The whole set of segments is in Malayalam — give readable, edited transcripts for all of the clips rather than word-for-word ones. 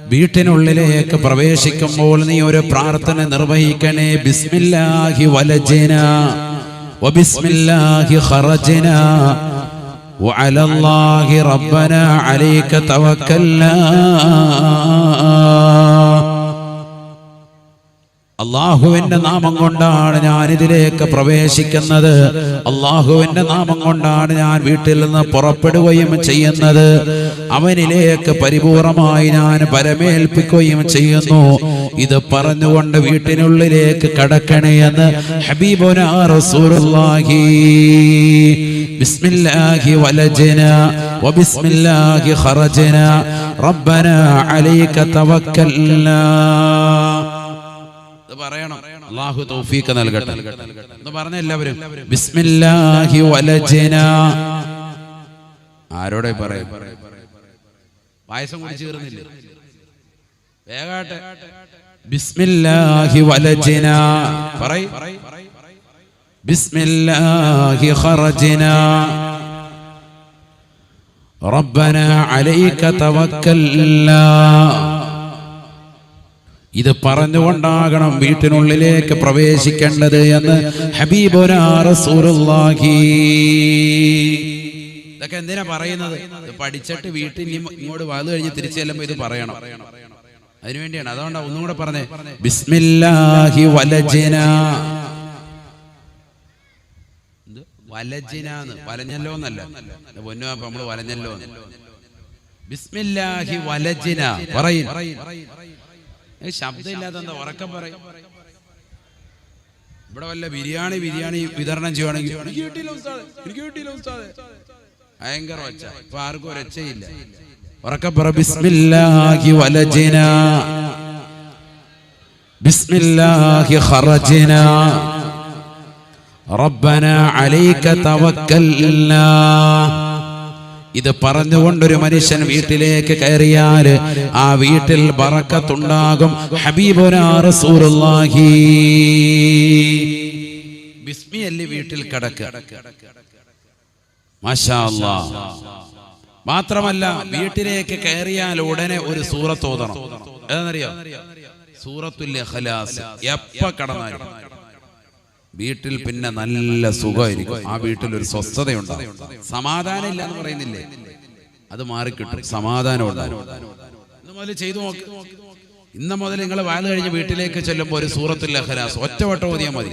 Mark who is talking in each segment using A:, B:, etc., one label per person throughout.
A: വീട്ടിനുള്ളിലേക്ക് പ്രവേശിക്കുമ്പോൾ നീ ഒരു പ്രാർത്ഥന നിർവഹിക്കണേ. ബിസ്മില്ലാഹി വലജ്നാ വബിസ്മില്ലാഹി ഖറജ്നാ വഅലല്ലാഹി റബ്ബനാ അലൈക തവക്കൽനാ. അല്ലാഹുവിന്റെ നാമം കൊണ്ടാണ് ഞാൻ ഇതിലേക്ക് പ്രവേശിക്കുന്നത്. അല്ലാഹുവിന്റെ നാമം കൊണ്ടാണ് ഞാൻ വീട്ടിൽ നിന്ന് പുറപ്പെടുകയും ചെയ്യുന്നത്. അവനിലേക്ക് പരിപൂർണമായി ഞാൻ പരമേൽപ്പിക്കുകയും ചെയ്യുന്നു. ഇത് പറഞ്ഞുകൊണ്ട് വീട്ടിനുള്ളിലേക്ക് കടക്കണേ എന്ന് ഹബീബുനാ റസൂലുള്ളാഹി. ബിസ്മില്ലാഹി വലജ്നാ വബിസ്മില്ലാഹി ഖറജ്നാ റബ്ബനാ അലൈക തവക്കൽനാ. പറയണം. അല്ലാഹു തൗഫീഖ് നൽകട്ടെ എന്ന് പറഞ്ഞ എല്ലാവരും ബിസ്മില്ലാഹി വലജ്നാ. ആരോടെ പറയും? പായസം കുടിച്ചു തീർന്നില്ലേ? വേഗാട്ടെ. ബിസ്മില്ലാഹി വലജ്നാ പറയ്. ബിസ്മില്ലാഹി ഖറജ്നാ റബ്ബനാ അലൈക തവക്കൽനാ. ഇത് പറഞ്ഞുകൊണ്ടാകണം വീട്ടിനുള്ളിലേക്ക് പ്രവേശിക്കേണ്ടത് എന്ന് ഹബീബുനാ റസൂലുള്ളാഹി. ഇതൊക്കെ എന്തിനാ പറയുന്നത്? ഇത് പഠിച്ചിട്ട് വീട്ടിൽ ഇങ്ങോട്ട് വന്നു കഴിഞ്ഞ് തിരിച്ചു ചെല്ലുമ്പോൾ ഇത് പറയണം. അതിനുവേണ്ടിയാണ്. അതുകൊണ്ടാണ് ഒന്നും കൂടെ പറഞ്ഞേ. ബിസ്മില്ലാഹി വലജ്നാ. വലജ്നാന്ന് വലഞ്ഞല്ലോ എന്നല്ല പൊന്നു, അപ്പൊ നമ്മള് വലഞ്ഞല്ലോ. ബിസ്മില്ലാഹി വലജ്നാ പറയും. ശബ്ദമില്ലാത്ത എന്താ ഉറക്കം പറയും. ഇവിടെ വല്ല ബിരിയാണി വിതരണം ചെയ്യുവാണെങ്കിൽ ഭയങ്കര ഒച്ച. ഇപ്പൊ ആർക്കും ഒരൊച്ചയില്ല. ഉറക്കം പറ. ബിസ്മില്ലാഹി വലജ്നാ ബിസ്മില്ലാഹി ഖറജ്നാ റബ്ബനാ അലൈക തവക്കൽനാ. ഇത് പറഞ്ഞുകൊണ്ടൊരു മനുഷ്യൻ വീട്ടിലേക്ക് കയറിയാൽ ആ വീട്ടിൽ ബറക്കത്തുണ്ടാകും. ഹബീബുനാ റസൂലുള്ളാഹി. ബിസ്മി അല്ലി വീട്ടിൽ കടക്കുക. മാഷാ അല്ലാഹ്. മാത്രമല്ല വീട്ടിലേക്ക് കയറിയാൽ ഉടനെ ഒരു സൂറത്ത് ഓതണം. ഏതെന്നറിയോ? സൂറത്തുൽ ഇഖ്ലാസ്. എപ്പ കടന്നാലും വീട്ടിൽ പിന്നെ നല്ല സുഖമായിരിക്കും. ആ വീട്ടിൽ ഒരു സ്വസ്ഥതയുണ്ടാകും. സമാധാനം ഇല്ല എന്ന് പറയുന്നില്ലേ, അത് മാറിക്കിട്ടും. സമാധാനം ഉണ്ടാകും. ഇന്ന് മുതൽ ചെയ്തു നോക്ക്. ഇന്ന് മുതൽ നിങ്ങൾ വാല് കഴിഞ്ഞ് വീട്ടിലേക്ക് ചെല്ലുമ്പോൾ ഒരു സൂറത്തുൽ ഇഖ്ലാസ് ഒറ്റവട്ടം ഓതിയാൽ മതി.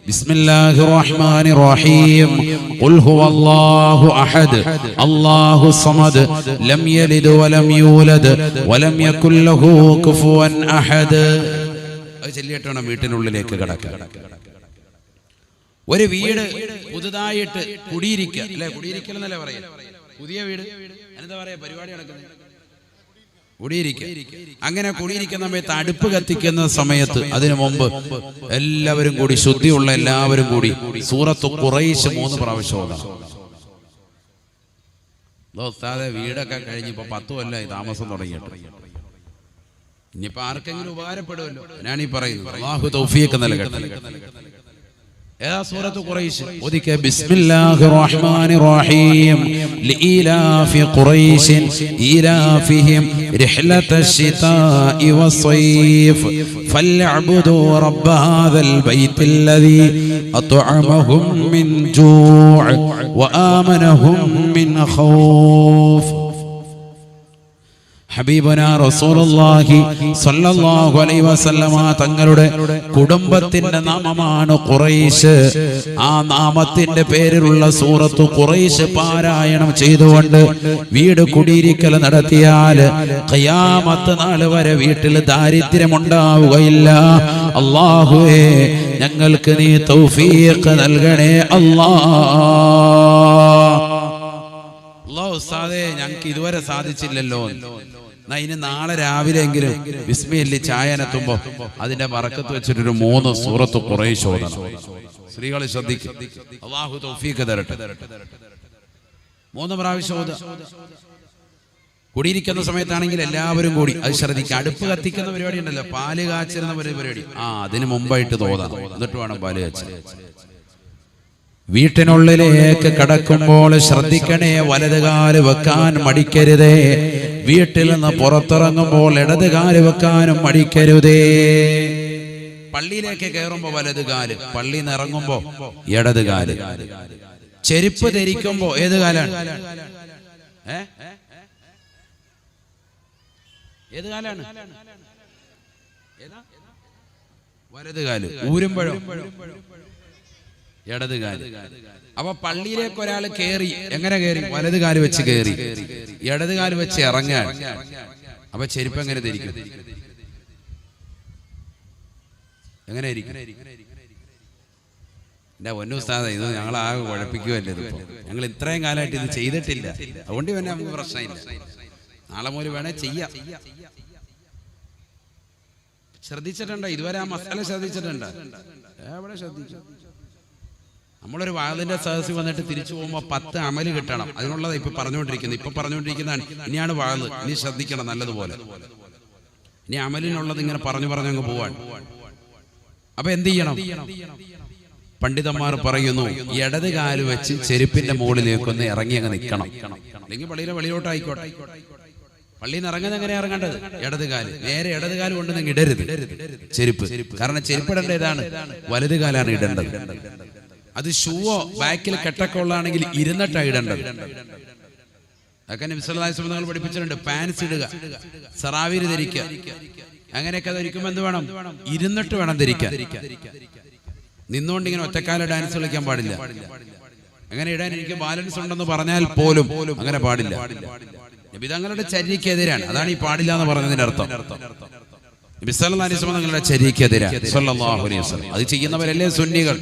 A: ബിസ്മില്ലാഹിർ റഹ്മാനിർ റഹീം. ഖുൽ ഹുവല്ലാഹു അഹദ് അല്ലാഹു സമദ് ലം യലിദ് വലം യൂലദ് വലം യകുൽ ലഹു കുഫുവൻ അഹദ്. അത് ചൊല്ലിയിട്ട് വേണം വീട്ടിനുള്ളിലേക്ക് കടക്കാൻ. ഒരു വീട് പുതുതായിട്ട് കുടിയിരിക്കുക അല്ലെ? കുടിയിരിക്കൽ എന്നല്ലേ പറയാ? പുതിയ വീട് എന്താ പറയാ? പരിപാടി നടക്കുന്നത് കുടിയിരിക്കുക. അങ്ങനെ കുടിയിരിക്കുന്ന സമയത്ത് അടുപ്പ് കത്തിക്കുന്ന സമയത്ത് അതിനു മുമ്പ് എല്ലാവരും കൂടി, ശുദ്ധിയുള്ള എല്ലാവരും കൂടി സൂറത്തു ഖുറൈശ് 3 പ്രാവശ്യം ഓതണം. ഉസ്താദേ വീടൊക്കെ കഴിഞ്ഞിപ്പോ 10 കൊല്ലമായി താമസം തുടങ്ങിയിട്ട്. ഇനിയിപ്പോ ആർക്കെങ്കിലും ഉപകാരപ്പെടുമല്ലോ. ഞാനീ പറയുന്നു. അല്ലാഹു തൗഫീഖ് നൽകട്ടെ. سورة قريش وذيك بسم الله الرحمن الرحيم لإيلاف قريش إيلافهم رحلة الشتاء والصيف فليعبدوا رب هذا البيت الذي أطعمهم من جوع وآمنهم من خوف. ഹബീബുനാ റസൂലുള്ളാഹി സ്വല്ലല്ലാഹു അലൈഹി വസല്ലമ തങ്ങളുടെ കുടുംബത്തിന്റെ നാമമാണ് ഖുറൈശ്. ആ നാമത്തിന്റെ പേരിലുള്ള സൂറത്തു ഖുറൈശ് പാരായണം ചെയ്തുകൊണ്ട് വീട് കുടിയിരിക്കൽ നടത്തിയാൽ ഖിയാമത്ത് നാൾ വരെ വീട്ടിൽ ദാരിദ്ര്യമുണ്ടാവുകയില്ല. അല്ലാഹുവേ, ഞങ്ങൾക്ക് നീ തൗഫീഖ് നൽകണേ അല്ലാഹ്. ഉസ്താദേ, ഞങ്ങൾക്ക് ഇതുവരെ സാധിച്ചില്ലല്ലോ. ഇനി നാളെ രാവിലെ എങ്കിലും ബിസ്മില്ലി ചായനെത്തുമ്പോ അതിന്റെ ബറക്കത്ത് വെച്ചിട്ടൊരു 3 സൂറത്ത് ഖുറൈശ് ഓതണം. സ്ത്രീകൾ ശ്രദ്ധിക്കും. അല്ലാഹു തൗഫീഖ് തരട്ടെ. 3 പ്രാവശ്യം ഓതുക. കുടിയിരിക്കുന്ന സമയത്താണെങ്കിൽ എല്ലാവരും കൂടി അത് ശ്രദ്ധിക്കുക. അടുപ്പ് കത്തിക്കുന്ന പരിപാടി ഉണ്ടല്ലോ, പാല് കാച്ചിരുന്ന പരിപാടി, അതിന് മുമ്പായിട്ട് തോന്നാം. എന്നിട്ട് വേണം പാല് കാച്ചൽ. വീട്ടിനുള്ളിലേക്ക് കടക്കുമ്പോൾ ശ്രദ്ധിക്കണേ, വലതുകാല് വെക്കാൻ മടിക്കരുതേ. വീട്ടിൽ നിന്ന് പുറത്തിറങ്ങുമ്പോൾ ഇടതുകാല് വെക്കാനും മടിക്കരുതേ. പള്ളിയിലേക്ക് കയറുമ്പോ വലതുകാല്, പള്ളിയിൽ നിന്ന് ഇറങ്ങുമ്പോ ഇടതുകാല്. ചെരുപ്പ് ധരിക്കുമ്പോ ഏത് കാലാണ്? ഏത് കാലാണ്? വലതുകാല്. ഊരുമ്പോഴോ ഇടതുകാല്. അപ്പൊ പള്ളിയിലേക്ക് ഒരാൾ കയറി, എങ്ങനെ കയറി? വലതുകാല് വെച്ച് കയറി, ഇടതുകാല് വെച്ച് ഇറങ്ങാൻ. അപ്പൊ ചെരുപ്പ് എങ്ങനെ ധരിക്കും? എങ്ങനെ ഇരിക്കും? എന്റെ പൊന്നുസ്താദേ, ഇത് ഞങ്ങളാകെ കുഴപ്പിക്കുമല്ലേ ഇതിപ്പോ. ഞങ്ങൾ ഇത്രയും കാലമായിട്ട് ഇത് ചെയ്തിട്ടില്ല, അതുകൊണ്ട് തന്നെ നമുക്ക് പ്രശ്നമില്ല. നാളെ മുതൽ വേണേ ചെയ്യാം. ശ്രദ്ധിച്ചിട്ടുണ്ടോ ഇതുവരെ? ആ മസാല ശ്രദ്ധിച്ചിട്ടുണ്ടോ? എവിടെ ശ്രദ്ധിച്ചു? നമ്മളൊരു വാതിന്റെ സദസ്സിൽ വന്നിട്ട് തിരിച്ചു പോകുമ്പോൾ 10 അമല് കിട്ടണം. അതിനുള്ളതാണ് ഇപ്പൊ പറഞ്ഞുകൊണ്ടിരിക്കുന്നതാണ്. ഇനിയാണ് വാത്. ഇനി ശ്രദ്ധിക്കണം നല്ലതുപോലെ. ഇനി അമലിനുള്ളത് ഇങ്ങനെ പറഞ്ഞങ്ങ് പോവാൻ. അപ്പൊ എന്ത് ചെയ്യണം? പണ്ഡിതന്മാർ പറയുന്നു, ഇടത് കാല് വെച്ച് ചെരുപ്പിന്റെ മുകളിലേക്കൊന്ന് ഇറങ്ങി അങ്ങ് നിൽക്കണം. അല്ലെങ്കിൽ പള്ളിയിലെ വെളിയോട്ടായിക്കോട്ടെ. പള്ളിയിൽ നിന്ന് ഇറങ്ങുന്നത് എങ്ങനെ ഇറങ്ങേണ്ടത്? ഇടത് കാല്. നേരെ ഇടത് കാല് കൊണ്ട് നിങ്ങൾ ഇടരുത് ചെരുപ്പ്. കാരണം ചെരുപ്പ് ഇടേണ്ട ഇതാണ്, വലത് കാലാണ് ഇടേണ്ടത്. അത് ഷൂവോ ബാക്കിൽ കെട്ടൊക്കെ ഉള്ളതാണെങ്കിൽ ഇരുന്നിട്ടാണ് ഇടേണ്ടത്. അതൊക്കെ നബി സല്ലല്ലാഹു അലൈഹി വസല്ലം പഠിപ്പിച്ചിട്ടുണ്ട്. പാൻസ് ഇടുക, സറാവീര് ധരിക്കുക, അങ്ങനെയൊക്കെ ധരിക്കുമ്പോൾ എന്ത് വേണം? ഇരുന്നിട്ട് വേണം ധരിക്കാൻ. നിന്നുകൊണ്ട് ഇങ്ങനെ ഒറ്റക്കാല ഡാൻസ് കളിക്കാൻ പാടില്ല. അങ്ങനെ ഇടാൻ എനിക്ക് ബാലൻസ് ഉണ്ടെന്ന് പറഞ്ഞാൽ പോലും അങ്ങനെ പാടില്ല. നബി തങ്ങളുടെ ചര്യക്കെതിരാണ്. അതാണ് ഈ പാടില്ല എന്ന് പറഞ്ഞതിന്റെ അർത്ഥം. നബി സല്ലല്ലാഹു അലൈഹി വസല്ലം തങ്ങളുടെ ചര്യക്കെതിരാണ് സല്ലല്ലാഹു അലൈഹി വസല്ലം. അത് ചെയ്യുന്നവരല്ലേ സുന്നികൾ.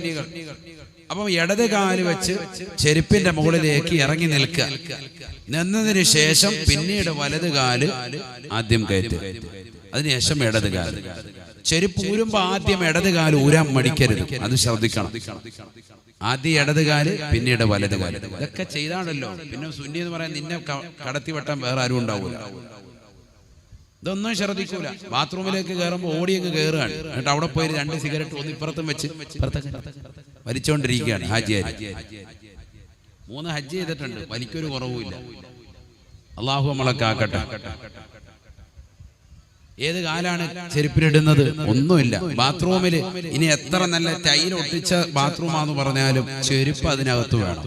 A: അപ്പം ഇടത് കാല് വെച്ച് ചെരുപ്പിന്റെ മുകളിലേക്ക് ഇറങ്ങി നിൽക്കുക. നിന്നതിന് ശേഷം പിന്നീട് വലത് കാല് ആദ്യം കയറ്റുക, അതിനുശേഷം ഇടത് കാല്. ചെരുപ്പ് ഊരുമ്പോ ആദ്യം ഇടത് കാല് ഊരാൻ മടിക്കരുത്, അത് ശ്രദ്ധിക്കണം. ആദ്യം ഇടത് കാല്, പിന്നീട് വലത് കാല്. ഇതൊക്കെ ചെയ്താണല്ലോ പിന്നെ സുന്നി എന്ന് പറയാൻ നിന്നെ കടത്തി വെട്ടാൻ വേറെ ആരും ഉണ്ടാവൂല. ഇതൊന്നും ശ്രദ്ധിക്കൂല. ബാത്റൂമിലേക്ക് കയറുമ്പോ ഓടിയങ്ങ് കയറുകയാണ്. എന്നിട്ട് അവിടെ പോയി 2 സിഗരറ്റ് ഒന്ന് ഇപ്പുറത്തും വെച്ച് വലിച്ചോണ്ടിരിക്കുകയാണ്. ഹാജിയാര് 3 ഹജ്ജ് ചെയ്തിട്ടുണ്ട്, വലിക്കൊരു കുറവുമില്ല. അള്ളാഹു നമ്മളൊക്കെ ആക്കട്ടെ. ഏത് കാലാണ് ചെരുപ്പിലിടുന്നത്? ഒന്നുമില്ല. ബാത്റൂമിൽ ഇനി എത്ര നല്ല ടൈൽ ഒട്ടിച്ച ബാത്റൂമാന്ന് പറഞ്ഞാലും ചെരുപ്പ് അതിനകത്ത് വേണം.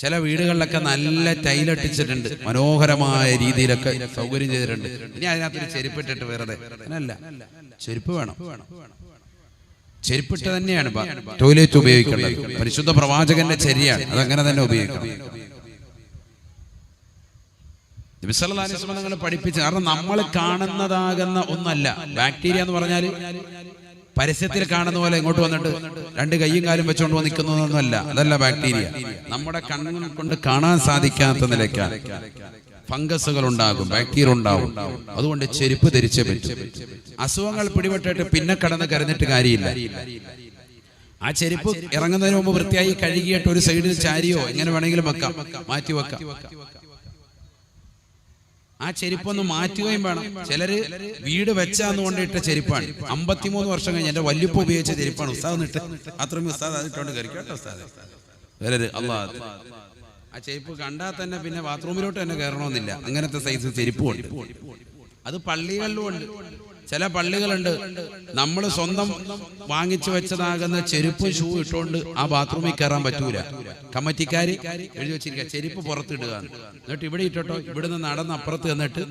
A: ചില വീടുകളിലൊക്കെ നല്ല ടൈലൊട്ടിച്ചിട്ടുണ്ട്, മനോഹരമായ രീതിയിലൊക്കെ സൗകര്യം ചെയ്തിട്ടുണ്ട്. ഇനി അതിനകത്തൊരു ചെരുപ്പിട്ടിട്ട് വെറുതെ അങ്ങനല്ല, ചെരുപ്പ് വേണം. ചെരുപ്പിട്ട് തന്നെയാണ് ടോയ്ലറ്റ് ഉപയോഗിക്കേണ്ടത്. പരിശുദ്ധ പ്രവാചകന്റെ ചര്യയാണ്, അതങ്ങനെ തന്നെ ഉപയോഗിക്കണം. നബി സല്ലല്ലാഹു അലൈഹി വസല്ലം തങ്ങൾ പഠിപ്പിച്ചു. കാരണം നമ്മൾ കാണുന്നതാകുന്ന ഒന്നല്ല ബാക്ടീരിയ എന്ന് പറഞ്ഞാൽ. പരസ്യത്തിൽ കാണുന്ന പോലെ ഇങ്ങോട്ട് വന്നിട്ട് 2 കൈയും കാലും വെച്ചുകൊണ്ട് നിൽക്കുന്നതൊന്നുമല്ല. അതല്ല ബാക്ടീരിയ. നമ്മുടെ കണ്ണുകൾ കൊണ്ട് കാണാൻ സാധിക്കാത്ത നിലയ്ക്കാണ് ഫംഗസുകൾ ഉണ്ടാകും, ബാക്ടീരിയ ഉണ്ടാവും. അതുകൊണ്ട് ചെരുപ്പ് ധരിച്ചേ പറ്റും. അസുഖങ്ങൾ പിടിപെട്ടിട്ട് പിന്നെ കടന്ന് കരഞ്ഞിട്ട് കാര്യമില്ല. ആ ചെരുപ്പ് ഇറങ്ങുന്നതിന് മുമ്പ് വൃത്തിയായി കഴുകിയിട്ട് ഒരു സൈഡിൽ ചാരിയോ എങ്ങനെ വേണമെങ്കിലും വെക്കാം, മാറ്റി വെക്കാം. ആ ചെരുപ്പൊന്ന് മാറ്റുകയും വേണം. ചിലര് വീട് വെച്ചാന്ന് കൊണ്ടിട്ട ചെരുപ്പാണ്. 53 വർഷം കഴിഞ്ഞ് എന്റെ വല്യപ്പ ഉപയോഗിച്ച ചെരുപ്പാണ്. ഉസ്താദ് ഇട്ട് അത്രയും ഉസ്താദ് അതിട്ടോണ്ട് കയറിക്കോട്ടെ ഉസ്താദ്. വേറെ അല്ലാഹ് ആ ചെരുപ്പ് കണ്ടാൽ തന്നെ പിന്നെ ബാത്റൂമിലോട്ട് തന്നെ കയറണമെന്നില്ല. അങ്ങനത്തെ സൈസ് ചെരുപ്പുണ്ട്. അത് പള്ളികളിലും ഉണ്ട്. ചില പള്ളികളുണ്ട് നമ്മൾ സ്വന്തം വാങ്ങിച്ചു വെച്ചതാകുന്ന ചെരുപ്പ് ഷൂ ഇട്ടുകൊണ്ട് ആ ബാത്റൂമിൽ കയറാൻ പറ്റൂല. കമ്മിറ്റിക്കാര് എഴുതി വെച്ചിരിക്കുക ചെരുപ്പ് പുറത്തിടുക. എന്നിട്ട് ഇവിടെ ഇട്ടോ, ഇവിടുന്ന് നടന്ന് അപ്പുറത്ത് എന്നിട്ട്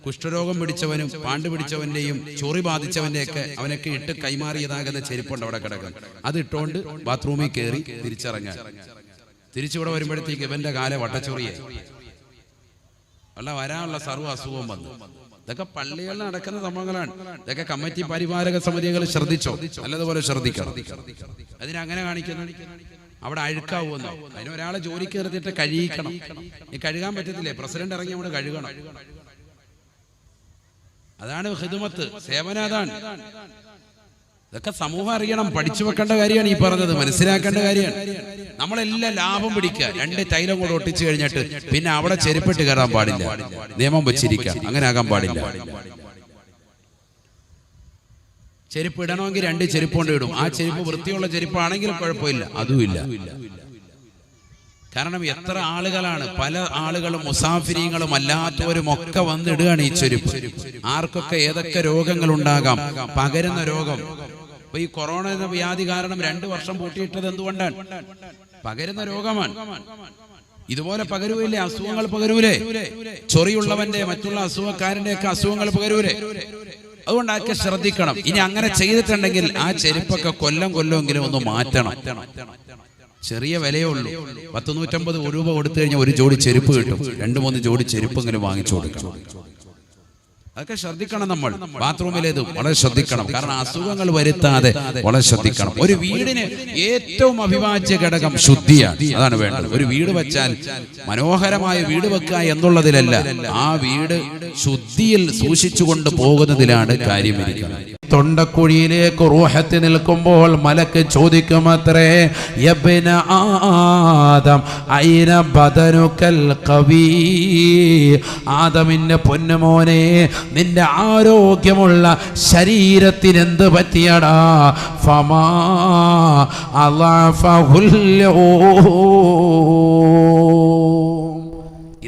A: കുഷ്ഠരോഗം പിടിച്ചവനും പാണ്ട് പിടിച്ചവന്റെയും ചൊറി ബാധിച്ചവന്റെയൊക്കെ അവനൊക്കെ ഇട്ട് കൈമാറിയതാകുന്ന ചെരുപ്പുണ്ട് അവിടെ കിടക്കാൻ. അത് ഇട്ടുകൊണ്ട് ബാത്റൂമിൽ കയറി തിരിച്ചിറങ്ങാൻ. തിരിച്ചിവിടെ വരുമ്പോഴത്തേക്ക് ഇവന്റെ കാല വട്ടച്ചൊറിയായി അല്ല വരാനുള്ള സർവ്വ അസുഖവും വന്നു. ഇതൊക്കെ പള്ളികളിൽ നടക്കുന്ന സംഭവങ്ങളാണ്. ഇതൊക്കെ കമ്മിറ്റി പരിപാലക സമിതികൾ ശ്രദ്ധിച്ചോ, നല്ലതുപോലെ ശ്രദ്ധിക്കണം. അതിനങ്ങനെ കാണിക്കുന്നു. അവിടെ അഴുക്കാവുമെന്നോ? അതിനൊരാളെ ജോലിക്ക് നിർത്തിയിട്ട് കഴിയിക്കണം. ഈ കഴുകാൻ പറ്റത്തില്ലേ? പ്രസിഡന്റ് ഇറങ്ങി അവിടെ കഴുകണം. അതാണ് ഖിദ്മത്ത്, സേവനം. അതാണ്. ഇതൊക്കെ സമൂഹം അറിയണം, പഠിച്ചു വെക്കേണ്ട കാര്യമാണ് ഈ പറഞ്ഞത്, മനസ്സിലാക്കേണ്ട കാര്യമാണ്. നമ്മളെല്ലാം ലാഭം പിടിക്കുക. 2 തൈലം കൂടെ ഒട്ടിച്ചു കഴിഞ്ഞിട്ട് പിന്നെ അവിടെ ചെരുപ്പിട്ട് കയറാൻ പാടില്ല. നിയമം വെച്ചിരിക്കുക, അങ്ങനെ ആകാൻ പാടില്ല. ചെരുപ്പ് ഇടണമെങ്കിൽ 2 ചെരുപ്പ് കൊണ്ട് ഇടും. ആ ചെരുപ്പ് വൃത്തിയുള്ള ചെരുപ്പാണെങ്കിൽ കുഴപ്പമില്ല, അതുമില്ല. കാരണം എത്ര ആളുകളാണ്, പല ആളുകളും മുസാഫിരീങ്ങളും അല്ലാത്തവരും ഒക്കെ വന്നിടുകയാണ് ഈ ചെരുപ്പ്. ആർക്കൊക്കെ ഏതൊക്കെ രോഗങ്ങൾ ഉണ്ടാകാം, പകരുന്ന രോഗം. ഇപ്പൊ ഈ കൊറോണ എന്ന വ്യാധി കാരണം 2 വർഷം പൂട്ടിയിട്ടത് എന്തുകൊണ്ടാണ്? പകരുന്ന രോഗമാണ്. ഇതുപോലെ പകരൂലേ അസുഖങ്ങൾ, പകരൂലേ ചൊറിയുള്ളവന്റെ മറ്റുള്ള അസുഖക്കാരന്റെ ഒക്കെ അസുഖങ്ങൾ പകരൂലേ. അതുകൊണ്ടൊക്കെ ശ്രദ്ധിക്കണം. ഇനി അങ്ങനെ ചെയ്തിട്ടുണ്ടെങ്കിൽ ആ ചെരുപ്പൊക്കെ കൊല്ലെങ്കിലും ഒന്ന് മാറ്റണം. ചെറിയ വിലയേ ഉള്ളൂ. 150 രൂപ കൊടുത്തു കഴിഞ്ഞാൽ 1 ജോഡി ചെരുപ്പ് കിട്ടും. 2-3 ജോഡി ചെരുപ്പെങ്കിലും വാങ്ങിച്ചു കൊടുക്കണം. അതൊക്കെ ശ്രദ്ധിക്കണം. നമ്മൾ ബാത്റൂമിലേതും വളരെ ശ്രദ്ധിക്കണം. കാരണം അസുഖങ്ങൾ വരുത്താതെ വളരെ ശ്രദ്ധിക്കണം. ഒരു വീടിന് ഏറ്റവും അവിഭാജ്യ ഘടകം ശുദ്ധിയാണ്. അതാണ് വേണ്ടത്. ഒരു വീട് വെച്ചാൽ മനോഹരമായ വീട് വെക്കുക എന്നുള്ളതിലല്ല, ആ വീട് ശുദ്ധിയിൽ സൂക്ഷിച്ചുകൊണ്ട് പോകുന്നതിലാണ് കാര്യമിരിക്കുന്നത്. തൊണ്ടക്കുഴിയിലേക്ക് റൂഹത്ത് നിൽക്കുമ്പോൾ മലക്ക് ചോദിക്കുമത്രേ, യബ്ന ആദം ഐന ബദനുകൽ ഖവീ, ആദമിന്റെ പൊന്നുമോനെ നിന്റെ ആരോഗ്യമുള്ള ശരീരത്തിന് എന്ത് പറ്റിയടാ? ഫമാ അളഫഹുല്ലോ,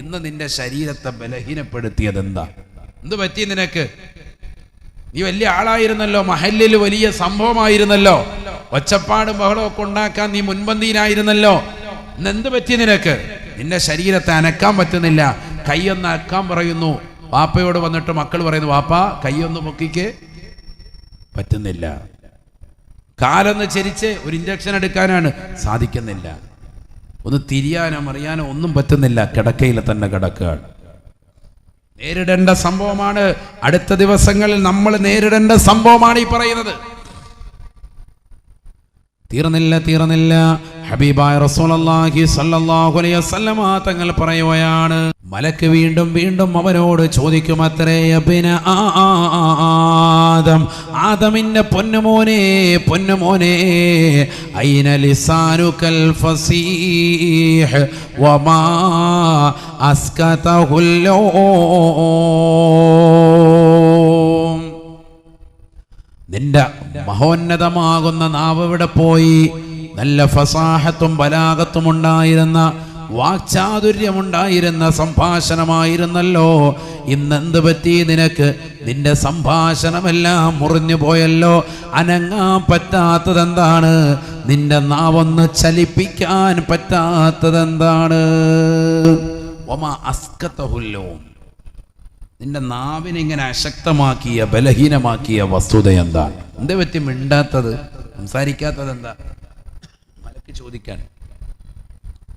A: ഇന്ന് നിന്റെ ശരീരത്തെ ബലഹീനപ്പെടുത്തിയത് എന്താ? എന്ത് പറ്റി നിനക്ക്? നീ വലിയ ആളായിരുന്നല്ലോ, മഹല്ലിൽ വലിയ സംഭവമായിരുന്നല്ലോ, ഒച്ചപ്പാടും ബഹളവും ഒക്കെ ഉണ്ടാക്കാൻ നീ മുൻപന്തിയിലായിരുന്നല്ലോ. എന്ത് പറ്റി നിനക്ക്? നിന്റെ ശരീരത്തെ അനക്കാൻ പറ്റുന്നില്ല. കൈയൊന്ന് അനക്കാൻ പറയുന്നു. വാപ്പയോട് വന്നിട്ട് മക്കൾ പറയുന്നു, വാപ്പ കൈയൊന്ന് പൊക്കിക്ക്, പറ്റുന്നില്ല. കാലൊന്ന് ചരിച്ച് ഒരു ഇഞ്ചക്ഷൻ എടുക്കാനാണ്, സാധിക്കുന്നില്ല. ഒന്ന് തിരിയാനോ മറിയാനോ ഒന്നും പറ്റുന്നില്ല. കിടക്കയിൽ തന്നെ കിടക്കുകയാണ്. നേരിടേണ്ട സംഭവമാണ്. അടുത്ത ദിവസങ്ങളിൽ നമ്മൾ നേരിടേണ്ട സംഭവമാണ് ഈ പറയുന്നത്. തീർന്നില്ല. ഹബീബായ റസൂലുള്ളാഹി സ്വല്ലല്ലാഹു അലൈഹി വസല്ലമ തങ്ങൾ പറയുകയാണ്, മലക്ക് വീണ്ടും അവനോട് ചോദിക്കുമത്രേ, യബ്ന ആദം, ആദമിന്റെ പൊന്നുമോനെ ഐന ലിസാനുകൽ ഫസീഹ് വമാ അസ്കതഹുല്ലോ, നിന്റെ മഹോന്നതമാകുന്ന നാവ് എവിടെ പോയി? നല്ല ഫസാഹത്തും ബലാഗത്തും ഉണ്ടായിരുന്ന, വാക്ചാതുര്യമുണ്ടായിരുന്ന സംഭാഷണമായിരുന്നല്ലോ. ഇന്നെന്ത് പറ്റി നിനക്ക്? നിന്റെ സംഭാഷണമെല്ലാം മുറിഞ്ഞു പോയല്ലോ. അനങ്ങാൻ പറ്റാത്തതെന്താണ്? നിന്റെ നാവൊന്ന് ചലിപ്പിക്കാൻ പറ്റാത്തതെന്താണ്? വമാ അസ്കതഹുല്ലോ, നിന്റെ നാവിനെ ഇങ്ങനെ അശക്തമാക്കിയ, ബലഹീനമാക്കിയ വസ്തുത എന്താണ്? എന്ത് പറ്റി മിണ്ടാത്തത്, സംസാരിക്കാത്തത് എന്താ? മലക്ക് ചോദിക്കാൻ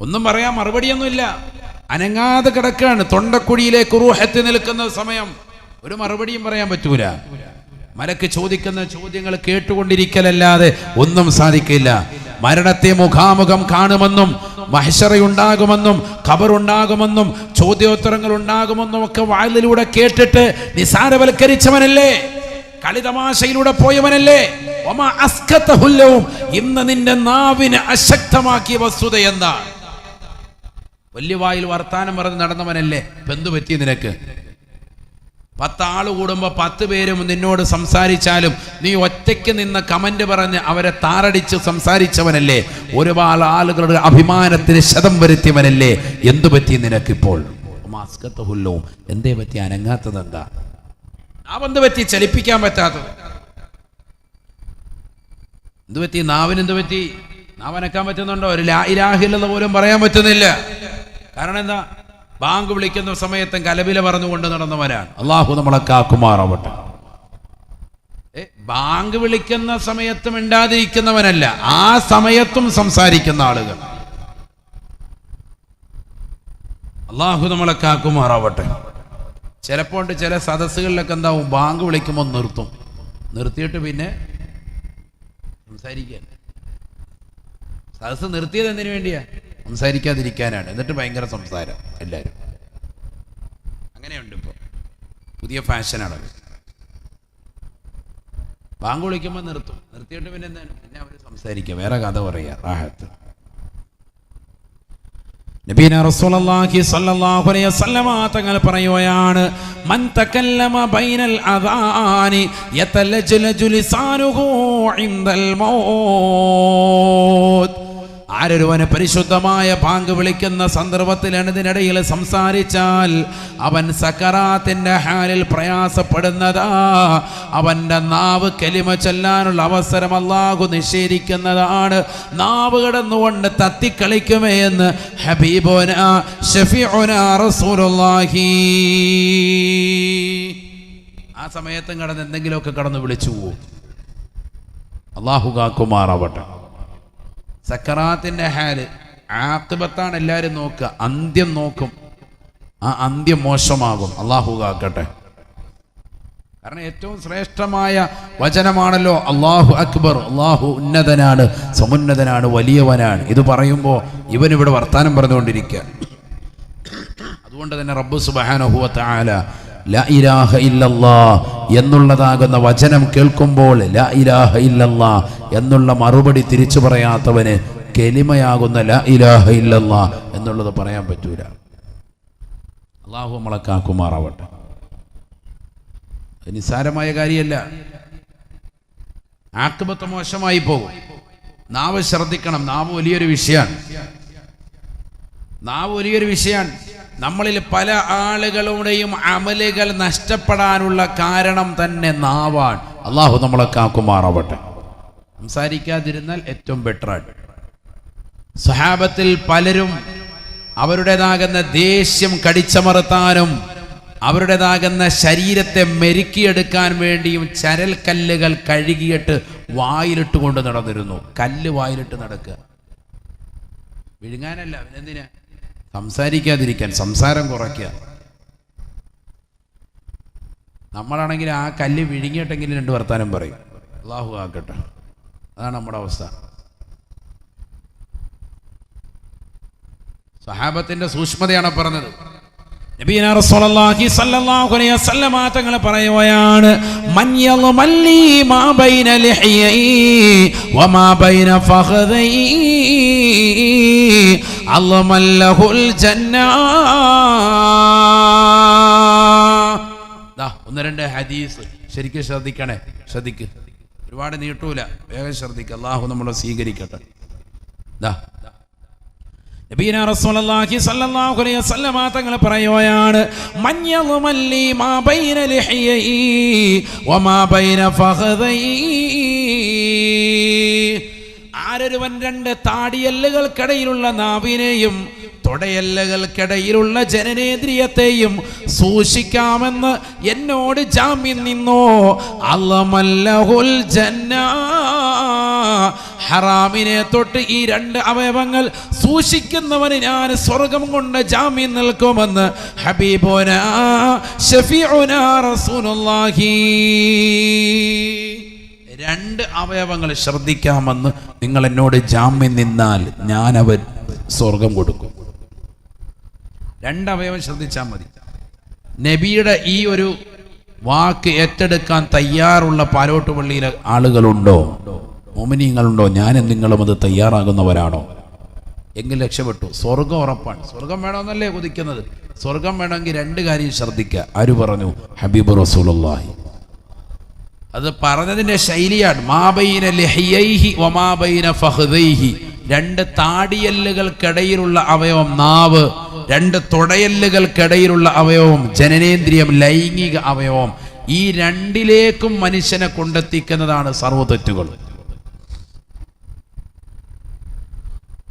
A: ഒന്നും പറയാൻ മറുപടിയൊന്നുമില്ല. അനങ്ങാതെ കിടക്കാണ്. തൊണ്ടക്കുഴിയിലേക്ക് റൂഹത്ത് നിൽക്കുന്ന സമയം ഒരു മറുപടിയും പറയാൻ പറ്റൂല. മലക്ക് ചോദിക്കുന്ന ചോദ്യങ്ങൾ കേട്ടുകൊണ്ടിരിക്കലല്ലാതെ ഒന്നും സാധിക്കില്ല. മരണത്തെ മുഖാമുഖം കാണുമെന്നും, മഹ്ശറയുണ്ടാകുമെന്നും, ഖബറുണ്ടാകുമെന്നും, ചോദ്യോത്തരങ്ങൾ ഉണ്ടാകുമെന്നും ഒക്കെ വായിലൂടെ കേട്ടിട്ട് നിസാരവൽക്കരിച്ചവനല്ലേ, കളിതമാശയിലൂടെ പോയവനല്ലേ. വമാ അസ്കതഹുല്ലോ, ഇന്ന് നിന്റെ നാവിനെ അശക്തമാക്കിയ വസ്തുത എന്താ? വലിയ വായിൽ വർത്താനം പറഞ്ഞ് നടന്നവനല്ലേ. എന്തു പറ്റി നിനക്ക്? 10 ആള് കൂടുമ്പോ 10 പേരും നിന്നോട് സംസാരിച്ചാലും നീ ഒറ്റയ്ക്ക് നിന്ന് കമന്റ് പറഞ്ഞ് അവരെ താറടിച്ച് സംസാരിച്ചവനല്ലേ. ഒരുപാട് ആളുകളുടെ അഭിമാനത്തിന് ക്ഷതം വരുത്തിയവനല്ലേ. എന്തു പറ്റി നിനക്കിപ്പോൾ? എന്തേ പറ്റി അനങ്ങാത്തത്? എന്താ നാവെന്ത് പറ്റി ചലിപ്പിക്കാൻ പറ്റാത്തത്? എന്ത് പറ്റി നാവിന്? എന്ത് പറ്റി? നാവനക്കാൻ പറ്റുന്നുണ്ടോ? ഒരു ലാ ഇലാഹ ഇല്ലല്ലാഹ് പോലും പറയാൻ പറ്റുന്നില്ല. കാരണം എന്താ? ബാങ്ക് വിളിക്കുന്ന സമയത്തും കലബില പറഞ്ഞുകൊണ്ട് നടന്നവരാണ്. അള്ളാഹു നമ്മളെ കാക്കുമാറാവട്ടെ. ബാങ്ക് വിളിക്കുന്ന സമയത്തും മിണ്ടാതിരിക്കുന്നവനല്ല, ആ സമയത്തും സംസാരിക്കുന്ന ആളുകൾ. അള്ളാഹു നമ്മളെ കാക്കുമാറാവട്ടെ. ചിലപ്പോൾ ചില സദസ്സുകളിലൊക്കെ എന്താവും, ബാങ്ക് വിളിക്കുമ്പോൾ നിർത്തിയിട്ട് പിന്നെ സംസാരിക്കാൻ. സദസ്സ് നിർത്തിയത് എന്തിനു വേണ്ടിയാ? സംസാരിക്കാതിരിക്കാനാണ്. എന്നിട്ട് ഭയങ്കര സംസാരം എല്ലാവരും. അങ്ങനെയുണ്ട്. ഇപ്പോൾ പുതിയ ഫാഷനാണ്. ബാങ്ക് വിളിക്കുമ്പോൾ നിർത്തിയിട്ട് പിന്നെ എന്താണ്? പിന്നെ അവർ സംസാരിക്കുക, വേറെ കഥ പറയുക, റാഹത്ത്. നബിന റസൂലുള്ളാഹി സ്വല്ലല്ലാഹു അലൈഹി വസല്ലമ തങ്ങൾ പറയുകയാണ്, മൻ തകല്ലമ ബൈനൽ അദാനി യതലജലജു ലിസാനുഹു ഇൻദൽ മൗത്ത്. ആരൊരുവന് പരിശുദ്ധമായ ബാങ്ക് വിളിക്കുന്ന സന്ദർഭത്തിൽ അതിനിടയിൽ സംസാരിച്ചാൽ അവൻ സക്കറാത്തിന്റെ ഹാലിൽ പ്രയാസപ്പെടുന്നതാ. അവന്റെ നാവ് കലിമ ചൊല്ലാനുള്ള അവസരം അല്ലാഹു നിഷേധിക്കുന്നതാണ്. നാവ് കടന്നുകൊണ്ട് തത്തിക്കളിക്കുമേ എന്ന് ഹബീബുനാ ശഫീഉനാ റസൂലുള്ളാഹി. ആ സമയത്തും കടന്ന് എന്തെങ്കിലുമൊക്കെ കടന്ന് വിളിച്ചു പോകും. അല്ലാഹു കാക്കുമാറാവട്ടെ. സക്കറാത്തിന്റെ ഹാല് ആഖിബത്താണ് എല്ലാവരും നോക്കുക, അന്ത്യം നോക്കും. ആ അന്ത്യം മോശമാകും. അല്ലാഹു കാക്കട്ടെ. കാരണം ഏറ്റവും ശ്രേഷ്ഠമായ വചനമാണല്ലോ അല്ലാഹു അക്ബർ. അല്ലാഹു ഉന്നതനാണ്, സമുന്നതനാണ്, വലിയവനാണ്. ഇത് പറയുമ്പോൾ ഇവനിവിടെ വർത്താനം പറഞ്ഞുകൊണ്ടിരിക്കുക. അതുകൊണ്ട് തന്നെ റബ്ബ് സുബ്ഹാനഹു വ തആല ലാ ഇലാഹ ഇല്ലല്ലാഹ് എന്നുള്ളതാകുന്ന വചനം കേൾക്കുമ്പോൾ ലാ ഇലാഹ ഇല്ലല്ലാഹ് എന്നുള്ള മറുപടി തിരിച്ചു പറയാത്തവന് കലിമയാകുന്ന ലാ ഇലാഹ ഇല്ലല്ലാഹ് എന്നുള്ളത് പറയാൻ പറ്റൂല. അല്ലാഹു നമ്മളെ കാക്കുമാറാവട്ടെ. നിസ്സാരമായ കാര്യമല്ല. ആഖിബത്ത് മോശമായി പോകും. നാവ് ശ്രദ്ധിക്കണം. നാവ് വലിയൊരു വിഷയമാണ്. നമ്മളിൽ പല ആളുകളുടെയും അമലുകൾ നഷ്ടപ്പെടാനുള്ള കാരണം തന്നെ നാവാണ്. അല്ലാഹു നമ്മളെ കാക്കുമാറാവട്ടെ. സംസാരിക്കാതിരുന്നാൽ ഏറ്റവും ബെറ്ററാണ്. സഹാബത്തിൽ പലരും അവരുടേതാകുന്ന ദേഷ്യം കടിച്ചമർത്താനും അവരുടേതാകുന്ന ശരീരത്തെ മെരുക്കിയെടുക്കാൻ വേണ്ടിയും ചരൽ കല്ലുകൾ കഴുകിയിട്ട് വായിലിട്ട് കൊണ്ട് നടന്നിരുന്നു. കല്ല് വായിലിട്ട് നടക്കുക, വിഴുങ്ങാനല്ല. എന്തിനാ? സംസാരിക്കാതിരിക്കാൻ, സംസാരം കുറയ്ക്കുക. നമ്മളാണെങ്കിൽ ആ കല്ല് വിഴുങ്ങിയിട്ടെങ്കിലും രണ്ട് വർത്താനം പറയും. അല്ലാഹു ആക്കട്ടെ. അതാണ് നമ്മുടെ അവസ്ഥ. സഹാബത്തിന്റെ സൂക്ഷ്മതയാണ് പറഞ്ഞത്. നബിയനാ റസൂലുള്ളാഹി സ്വല്ലല്ലാഹു അലൈഹി വസല്ലമ തങ്ങൾ പറയുകയാണ്, മൻ യൽമല്ലി മാ ബൈന ലിഹ്യൈ വമാ ബൈന ഫഖദൈ അല്ലമല്ലഹുൽ ജന്ന. ഒന്ന് രണ്ട് ഹദീസ് ശരിക്കും ശ്രദ്ധിക്ക്. ഒരുപാട് നീട്ടൂല, വേഗം ശ്രദ്ധിക്കുക. അല്ലാഹു നമ്മളെ സ്വീകരിക്കട്ടെ. നബിയനാ റസൂലുള്ളാഹി സ്വല്ലല്ലാഹു അലൈഹി വസല്ലമ തങ്ങൾ പറയുകയാണ്, മൻ യൽമല്ലി മാ ബൈന ലിഹ്യൈ വമാ ബൈന ഫഖദൈ. ആരൊരുവൻ രണ്ട് താടിയെല്ലുകൾക്കിടയിലുള്ള നാവിനെയും തുടയെല്ലുകൾക്കിടയിലുള്ള ജനനേന്ദ്രിയത്തെയും സൂക്ഷിക്കാമെന്ന് എന്നോട് ജാമ്യം നിന്നോ അല്ലമല്ലഹുൽ ജന്ന. ഹറാമിനെ തൊട്ട് ഈ രണ്ട് അവയവങ്ങൾ സൂക്ഷിക്കുന്നവന് ഞാൻ സ്വർഗം കൊണ്ട് ജാമ്യം നിൽക്കുമെന്ന് ഹബീബുനാ ശഫീഉനാ റസൂലുള്ളാഹി. രണ്ട് അവയവങ്ങൾ ശ്രദ്ധിക്കാമെന്ന് നിങ്ങൾ എന്നോട് ജാമ്യം നിന്നാൽ ഞാൻ അവർ സ്വർഗം കൊടുക്കും. രണ്ട് അവയവം ശ്രദ്ധിച്ചാൽ മതി. നബിയുടെ ഈ ഒരു വാക്ക് ഏറ്റെടുക്കാൻ തയ്യാറുള്ള പാലോട്ടുപള്ളിയിലെ ആളുകളുണ്ടോ? മോമിനീങ്ങളുണ്ടോ? ഞാനും നിങ്ങളും അത് തയ്യാറാകുന്നവരാണോ? എങ്കിൽ രക്ഷപ്പെട്ടു. സ്വർഗം ഉറപ്പാണ്. സ്വർഗം വേണമെന്നല്ലേ കൊതിക്കുന്നത്. സ്വർഗം വേണമെങ്കിൽ രണ്ട് കാര്യം ശ്രദ്ധിക്കുക. ആര് പറഞ്ഞു? ഹബീബ് റസൂലുള്ളാഹി. അത് പറഞ്ഞതിന്റെ ശൈലിയാണ്. മാ ബൈന ലിഹ്യൈഹി വമാ ബൈന ഫഖദൈഹി. രണ്ട് താടിയെല്ലുകൾക്കിടയിലുള്ള അവയവം നാവ്, രണ്ട് തുടയെല്ലുകൾക്കിടയിലുള്ള അവയവം ജനനേന്ദ്രിയം, ലൈംഗിക അവയവം. ഈ രണ്ടിലേക്കും മനുഷ്യനെ കൊണ്ടെത്തിക്കുന്നതാണ് സർവ്വ തെറ്റുകൾ.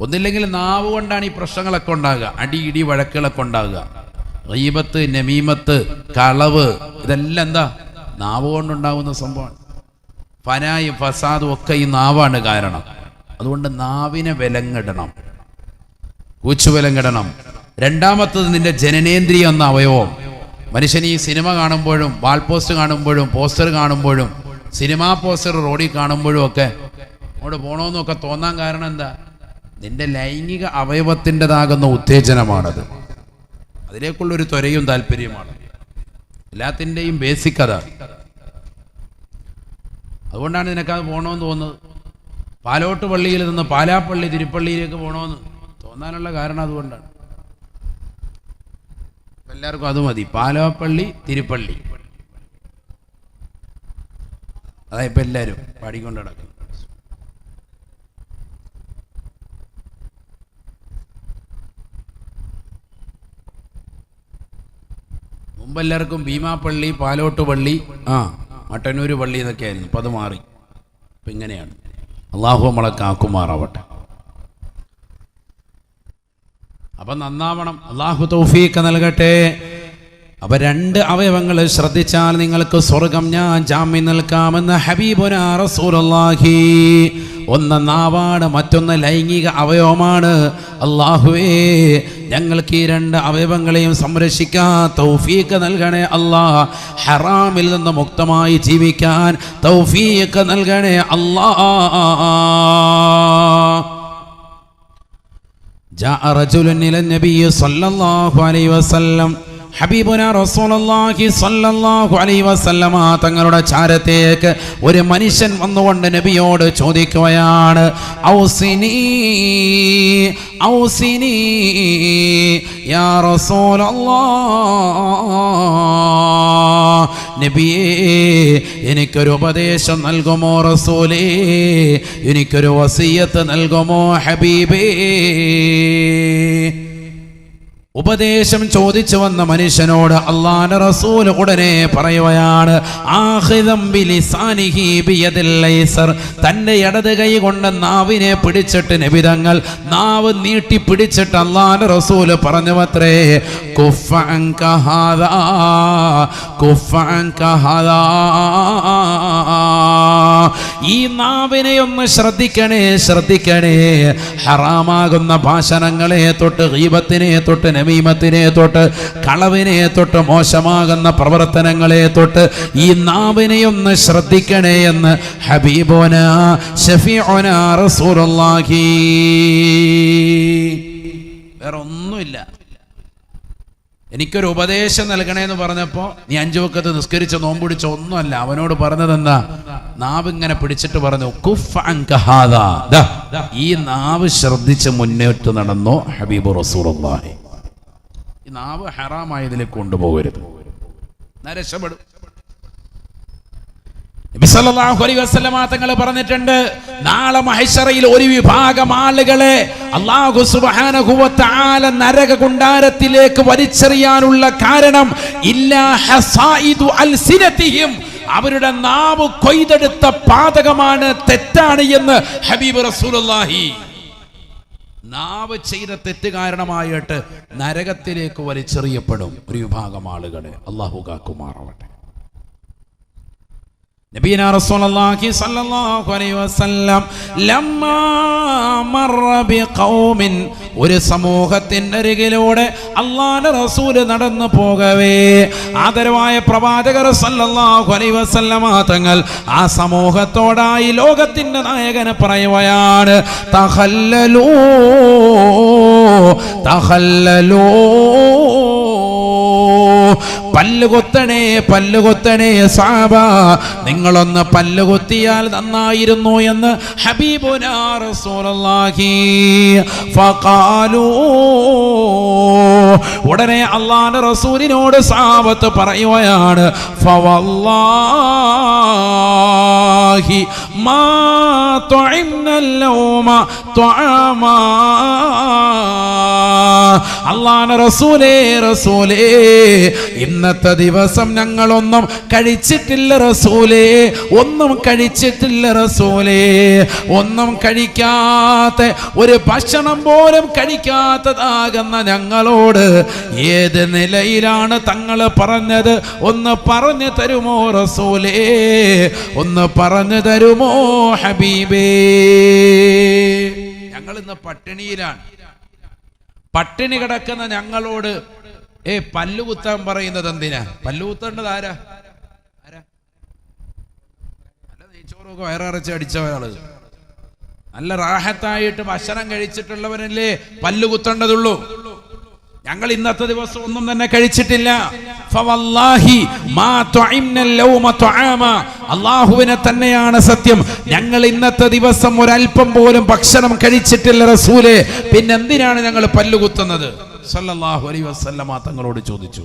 A: ഒന്നില്ലെങ്കിൽ നാവ് കൊണ്ടാണ് ഈ പ്രശ്നങ്ങളൊക്കെ ഉണ്ടാകുക. അടി ഇടി വഴക്കുകളൊക്കെ ഉണ്ടാകുക. ഗീബത്ത്, നമീമത്ത്, കളവ്, ഇതെല്ലാം എന്താ? നാവ് കൊണ്ടുണ്ടാകുന്ന സംഭവമാണ്. ഫനായും ഫസാദും ഒക്കെ ഈ നാവാണ് കാരണം. അതുകൊണ്ട് നാവിനെ വിലങ്ങിടണം, കൂച്ചുവിലങ്ങിടണം. രണ്ടാമത്തത് നിന്റെ ജനനേന്ദ്രിയം എന്ന അവയവം. മനുഷ്യൻ ഈ സിനിമ കാണുമ്പോഴും വാൾ പോസ്റ്റ് കാണുമ്പോഴും പോസ്റ്റർ കാണുമ്പോഴും സിനിമാ പോസ്റ്റർ റോഡിൽ കാണുമ്പോഴും ഒക്കെ അങ്ങോട്ട് പോകണമെന്നൊക്കെ തോന്നാൻ കാരണം എന്താ? നിന്റെ ലൈംഗിക അവയവത്തിൻ്റെതാകുന്ന ഉത്തേജനമാണത്. അതിലേക്കുള്ളൊരു ത്വരയും താല്പര്യമാണ്. എല്ലാത്തിൻ്റെയും ബേസിക് അതാണ്. അതുകൊണ്ടാണ് നിനക്കത് പോകണമെന്ന് തോന്നുന്നത്. പാലോട്ട് പള്ളിയിൽ നിന്ന് പാലാപ്പള്ളി തിരുപ്പള്ളിയിലേക്ക് പോകണമെന്ന് തോന്നാനുള്ള കാരണം അതുകൊണ്ടാണ്. എല്ലാവർക്കും അത് മതി. പാലോപ്പള്ളി തിരുപ്പള്ളി, അതാ ഇപ്പൊ എല്ലാരും പാടിക്കൊണ്ട് നടക്കും. മുമ്പ് എല്ലാവർക്കും ഭീമാപ്പള്ളി, പാലോട്ടുപള്ളി, മട്ടന്നൂര് പള്ളി എന്നൊക്കെ ആയിരുന്നു. ഇപ്പം അത് മാറി, ഇപ്പം ഇങ്ങനെയാണ്. അള്ളാഹു നമ്മളെ കാക്കുമാറാവട്ടെ. അപ്പം നന്നാവണം, അള്ളാഹു തൗഫീഖ് നൽകട്ടെ. അപ്പം 2 അവയവങ്ങൾ ശ്രദ്ധിച്ചാൽ നിങ്ങൾക്ക് സ്വർഗം ഞാൻ ജാമ്യം നിൽക്കാമെന്ന് ഹബീബുനാ റസൂലുള്ളാഹി. ഒന്ന് നാവാണ്, മറ്റൊന്ന് ലൈംഗിക അവയവമാണ്. അള്ളാഹുവേ, ഞങ്ങൾക്ക് ഈ 2 അവയവങ്ങളെയും സംരക്ഷിക്കാൻ തൗഫീഖ് നൽകണേ അല്ലാഹ്. ഹറാമിൽ നിന്ന് മുക്തമായി ജീവിക്കാൻ തൗഫീഖ് നൽകണേ അല്ലാഹ്. ജാഅ റജുലുൻ ഇല നബി സല്ലല്ലാഹു അലൈഹി വസല്ലം. ഹബീബുനാ റസൂലുള്ളാഹി സ്വല്ലല്ലാഹു അലൈഹി വസല്ലമ തങ്ങളുടെ ചാരത്തേക്ക് ഒരു മനുഷ്യൻ വന്നുകൊണ്ട് നബിയോട് ചോദിക്കുകയാണ്, ഔസിനി ഔസിനി യാ റസൂലല്ലാഹ്. നബിയേ, എനിക്കൊരു ഉപദേശം നൽകുമോ റസൂലേ, എനിക്കൊരു വസിയത്ത് നൽകുമോ ഹബീബേ. ഉപദേശം ചോദിച്ചു വന്ന മനുഷ്യനോട് അല്ലാഹുവിന്റെ റസൂൽ ഉടനെ പറയുകയാണ്, ആഖിദം ബിലിസാനിഹി ബിയദിൽ ലൈസർ. തന്റെ ഇടത് കൈ കൊണ്ട് നാവിനെ പിടിച്ചിട്ട് നബി തങ്ങൾ നാവ് നീട്ടി പിടിച്ചിട്ട് അല്ലാഹുവിന്റെ റസൂൽ പറഞ്ഞുവത്രേ, കുഫ അൻക ഹാദാ കുഫ അൻക ഹാദാ. ഈ നാവിനെ ഒന്ന് ശ്രദ്ധിക്കണേ, ശ്രദ്ധിക്കണേ. ഹറാമാകുന്ന ഭാഷണങ്ങളെ തൊട്ട്, ഗീബത്തിനെ തൊട്ട്, നമീമത്തിനെ തൊട്ട്, കളവിനെ തൊട്ട്, മോശമാകുന്ന പ്രവർത്തനങ്ങളെ തൊട്ട് ഈ നാവിനെ ഒന്ന് ശ്രദ്ധിക്കണേ എന്ന് ഹബീബുനാ ശഫീഉനാ റസൂലുള്ളാഹി. വേറെ ഒന്നുമില്ല. എനിക്കൊരു ഉപദേശം നൽകണേന്ന് പറഞ്ഞപ്പോൾ നീ 5 വഖത്ത് നിസ്കരിച്ച നോമ്പുടിച്ച ഒന്നുമല്ല. അവനോട് പറഞ്ഞതെന്താ? നാവ് ഇങ്ങനെ പിടിച്ചിട്ട് പറഞ്ഞു, കുഫ അൻക ഹാദാ. ഈ നാവ് ശ്രദ്ധിച്ച് മുന്നോട്ട് നടന്നോ ഹബീബ് റസൂലുള്ളാഹി. ഈ നാവ് ഹറാമായതിലേക്ക് കൊണ്ടുപോകരുത്, രക്ഷപ്പെടും. നബി സല്ലല്ലാഹു അലൈഹി വസല്ലമ തങ്ങൾ പറഞ്ഞിട്ടുണ്ട്, നാളെ മഹ്ശറയിൽ ഒരു വിഭാഗം ആളുകളെ അല്ലാഹു സുബ്ഹാനഹു വ തആല നരക കുണ്ടാരത്തിലേക്ക് വലിച്ചെറിയാനുള്ള കാരണം ഇല്ലാ ഹസായിദു അൽസിനതിഹിം. അവരുടെ നാവ് കൊയ്തെടുത്ത പാതകമാണ്, തെറ്റാണ് എന്ന് ഹബീബ് റസൂലുള്ളാഹി. നാവ് ചെയ്ത തെറ്റ് കാരണമായിട്ട് നരകത്തിലേക്ക് വലിച്ചെറിയപ്പെടും ഒരു വിഭാഗം ആളുകളെ. അല്ലാഹു കാക്കുമാറാവട്ടെ. നബിയനാ റസൂലുള്ളാഹി സ്വല്ലല്ലാഹു അലൈഹി വസല്ലം ലമ്മാ മർറ ബിഖൗമിൻ, ഒരു സമൂഹത്തിന്റെ അരികിലൂടെ അല്ലാഹുവിന്റെ റസൂൽ നടന്നു പോകവേ ആദരവായ പ്രവാചകർ സ്വല്ലല്ലാഹു അലൈഹി വസല്ലമ തങ്ങൾ ആ സമൂഹത്തോടായി ലോകത്തിന്റെ നായകനെ പറയുകയാണ്, തഖല്ലലൂ തഖല്ലലൂ. പല്ലുകൊത്തണേ, പല്ലുകൊത്തണേ സഹാബ, നിങ്ങളൊന്ന് പല്ലുകൊത്തിയാൽ നന്നായിരുന്നു എന്ന് ഹബീബുനാ റസൂലുള്ളാഹി. ഫഖാലൂ, ഉടനെ അല്ലാഹുവിന്റെ റസൂലിനോട് സഹാബത്ത് പറയുകയാണ്, ഫവല്ലാഹി മാ തുഇംനൽ ലൗമ തുആമാ. അല്ലാഹുവിന്റെ റസൂലേ, റസൂലേ, ഇന്നത്തെ ദിവസം ഞങ്ങളൊന്നും കഴിച്ചിട്ടില്ല റസൂലേ, ഒന്നും കഴിച്ചിട്ടില്ല റസൂലേ. ഒന്നും കഴിക്കാത്ത, ഒരു ഭക്ഷണം പോലും കഴിക്കാത്തതാകുന്ന ഞങ്ങളോട് ഏത് നിലയിലാണ് തങ്ങൾ പറഞ്ഞത്? ഒന്ന് പറഞ്ഞു തരുമോ റസൂലേ, ഒന്ന് പറഞ്ഞു തരുമോ ഹബീബേ? ഞങ്ങൾ ഇന്ന് പട്ടിണിയിലാണ്. പട്ടിണി കിടക്കുന്ന ഞങ്ങളോട് പല്ലുകുത്താൻ പറയുന്നത് എന്തിനാ? പല്ലുകുത്തേണ്ടത് ആരാ? നല്ല നെയ്ച്ചോറൊക്കെ വയറിറച്ച് അടിച്ചവരാള്, നല്ല റാഹത്തായിട്ട് ഭക്ഷണം കഴിച്ചിട്ടുള്ളവരല്ലേ പല്ലുകുത്തേണ്ടതുള്ളൂ. ഞങ്ങൾ ഇന്നത്തെ ദിവസം ഒന്നും തന്നെ കഴിച്ചിട്ടില്ല. ഫവല്ലാഹി മാ തുഇംനൽ ലൗമ തുആമാ. അല്ലാഹുവിനെ തന്നെയാണ് സത്യം, ഞങ്ങൾ ഇന്നത്തെ ദിവസം ഒരൽപ്പം പോലും ഭക്ഷണം കഴിച്ചിട്ടില്ല റസൂലേ. പിന്നെന്തിനാണ് ഞങ്ങൾ പല്ലുകുത്തുന്നത്? സല്ലല്ലാഹു അലൈഹി വസല്ലമ തങ്ങളോട് ചോദിച്ചു.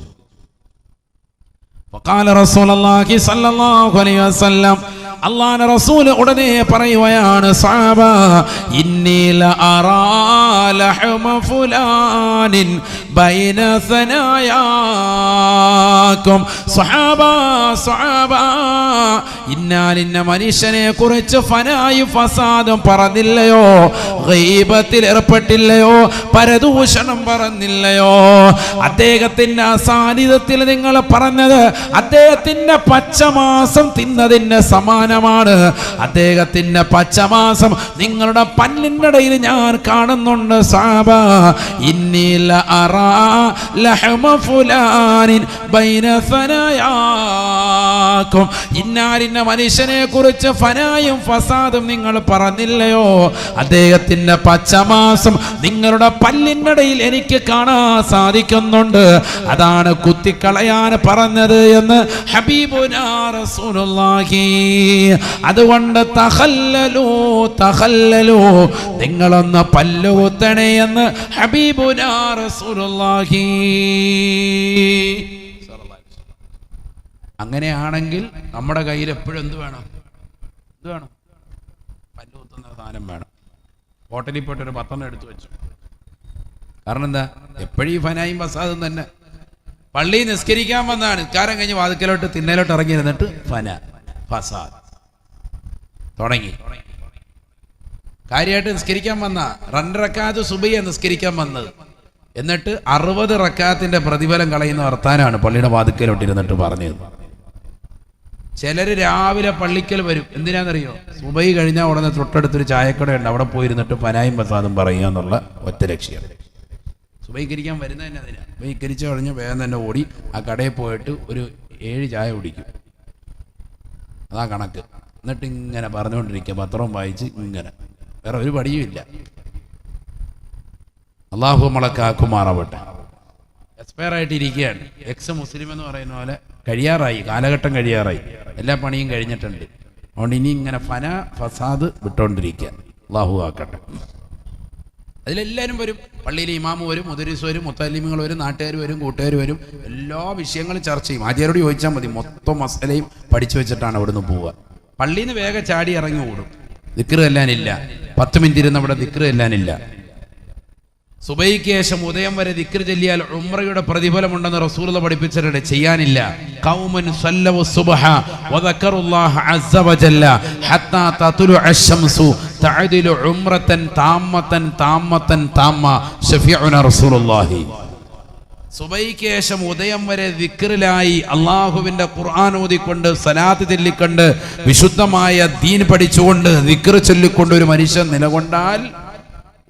A: വഖാല റസൂലുള്ളാഹി സല്ലല്ലാഹു അലൈഹി വസല്ലം, അല്ലാഹുവിന്റെ റസൂൽ ഉടനെ പറയുകയാണ്, സഹാബ ഇന്നി ലഅറാ ലഹമ ഫുലാനിൻ ബൈന സനായാകും. സഹാബ ഇന്നാലിന്ന മനുഷ്യനെ കുറിച്ച് ഫനായും ഫസാദും പറഞ്ഞില്ലയോ, ഗീബത്തിൽ ഏർപ്പെട്ടില്ലയോ, പരദൂഷണം പറഞ്ഞില്ലയോ? അദ്ദേഹത്തിന്റെ സാന്നിധ്യത്തിൽ നിങ്ങൾ പറഞ്ഞത് അദ്ദേഹത്തിന്റെ പച്ചമാസം തിന്നതിന് സമാനമാണ്. അദ്ദേഹത്തിന്റെ പച്ചമാസം നിങ്ങളുടെ പല്ലിന്റെ ഇടയിൽ ഞാൻ കാണുന്നുണ്ട്. സഹാബ ഇന്നി ലഅറാ ലഹമ ഫുലാനിൻ ബൈന സനായാകും. ഇന്നാലിന്ന മനുഷ്യനെ കുറിച്ച് ഫനായും ഫസാദും നിങ്ങൾ പറഞ്ഞില്ലയോ, അദ്ദേഹത്തിന്റെ പച്ചമാസം നിങ്ങളുടെ പല്ലിന്റെ ഇടയിൽ എനിക്ക് കാണാൻ സാധിക്കുന്നുണ്ട്. അതാണ് കുത്തിക്കളയാൻ പറഞ്ഞത് എന്ന് ഹബീബുനാ റസൂലുള്ളാഹി. അതുകൊണ്ട് തഖല്ലലു നിങ്ങളൊന്ന് പല്ലുകുത്തണേ എന്ന് ഹബീബുനാ റസൂലുള്ളാഹി. അങ്ങനെയാണെങ്കിൽ നമ്മുടെ കയ്യിൽ എപ്പോഴും എന്ത് വേണം? പല്ലുകുത്തുന്ന സാധനം വേണം. ഹോട്ടലിൽ പോയിട്ട് ഒരു 10 എടുത്തു വെച്ചു. കാരണം എന്താ? എപ്പോഴും ഈ ഫനായും ഫസാദും തന്നെ. പള്ളി നിസ്കരിക്കാൻ വന്നാണ്, നിസ്കാരം കഴിഞ്ഞ് വാതിക്കലോട്ട് തിന്നലോട്ട് ഇറങ്ങിയിരുന്നിട്ട് ഫന ഫസാദ് തുടങ്ങി. കാര്യമായിട്ട് നിസ്കരിക്കാൻ വന്ന 2 റക്അത്ത് സുബഹിയ നിസ്കരിക്കാൻ വന്നത്, എന്നിട്ട് 60 റക്അത്തിന്റെ പ്രതിഫലം കളയുന്ന വർത്താനാണ് പള്ളിയുടെ വാതിക്കലോട്ടിരുന്നിട്ട് പറഞ്ഞത്. ചിലര് രാവിലെ പള്ളിക്കൽ വരും. എന്തിനാണെന്നറിയോ? സുബഹി കഴിഞ്ഞാൽ ഉടനെ തൊട്ടടുത്തൊരു ചായക്കടയുണ്ട്, അവിടെ പോയിരുന്നിട്ട് ഫനായും ഫസാദും പറയുക എന്നുള്ള ഒറ്റ ലക്ഷ്യം. സുബഹികരിക്കാൻ വരുന്നത് തന്നെ അതിനാ. സുബഹികരിച്ച് കഴിഞ്ഞ് വേഗം തന്നെ ഓടി ആ കടയിൽ പോയിട്ട് ഒരു 7 ചായ കുടിക്കും. അതാ കണക്ക്. എന്നിട്ട് ഇങ്ങനെ പറഞ്ഞുകൊണ്ടിരിക്കുക, പത്രവും വായിച്ച് ഇങ്ങനെ, വേറെ ഒരു പടിയും ഇല്ല. അള്ളാഹു നമ്മളൊക്കാക്കുമാറാവട്ടെ. എക്സ്പയർ ആയിട്ടിരിക്കുകയാണ്. എക്സ് മുസ്ലിം എന്ന് പറയുന്ന പോലെ കഴിയാറായി, കാലഘട്ടം കഴിയാറായി, എല്ലാ പണിയും കഴിഞ്ഞിട്ടുണ്ട്. അതുകൊണ്ട് ഇനി ഇങ്ങനെ ഫന ഫസാദ് വിട്ടോണ്ടിരിക്കുക. അള്ളാഹു ആക്കട്ടെ. അതിലെല്ലാവരും വരും. പള്ളിയിൽ ഇമാമ് വരും, മുദരിസ് വരും, മുത്തല്ലിമുകൾ വരും, നാട്ടുകാർ വരും, കൂട്ടുകാർ വരും. എല്ലാ വിഷയങ്ങളും ചർച്ച ചെയ്യും. ആചാര്യോട് ചോദിച്ചാൽ മതി, മൊത്തം മസലയും പഠിച്ചു വെച്ചിട്ടാണ് അവിടുന്ന് പോവുക. പള്ളിയിൽ നിന്ന് വേഗം ചാടി ഇറങ്ങി ഓടും. ദിക്ർ ചെല്ലാനില്ല. 10 മിനിറ്റ് ഇരുന്ന് അവിടെ ദിക്ർ ചെല്ലാനില്ല. സുബഹിക്ക് ശേഷം ഉദയം വരെ ദിക്ർ ചൊല്ലിയാൽ ഉംറയുടെ പ്രതിഫലമുണ്ടെന്ന് റസൂലുള്ളാഹി പഠിപ്പിച്ചിട്ടുണ്ട്. ചെയ്യാനില്ല. ഖൗമൻ സല്ലവു സുബ്ഹ വദക്കറുല്ലാഹ അസ്സ വജല്ല ഹത്താ തത്ലുഅ അശംസു തഅദിലു ഉംറതൻ താമ്മതൻ താമ്മ ശഫീഉന റസൂലുള്ളാഹി. സുബഹിക്ക് ശേഷം ഉദയം വരെ ദിക്റിലായി അള്ളാഹുവിന്റെ ഖുർആൻ ഓതിക്കൊണ്ട് സലാത്ത് ചൊല്ലിക്കൊണ്ട് വിശുദ്ധമായ ദീൻ പഠിച്ചുകൊണ്ട് ദിക്ർ ചൊല്ലിക്കൊണ്ട് ഒരു മനുഷ്യൻ നിലകൊണ്ടാൽ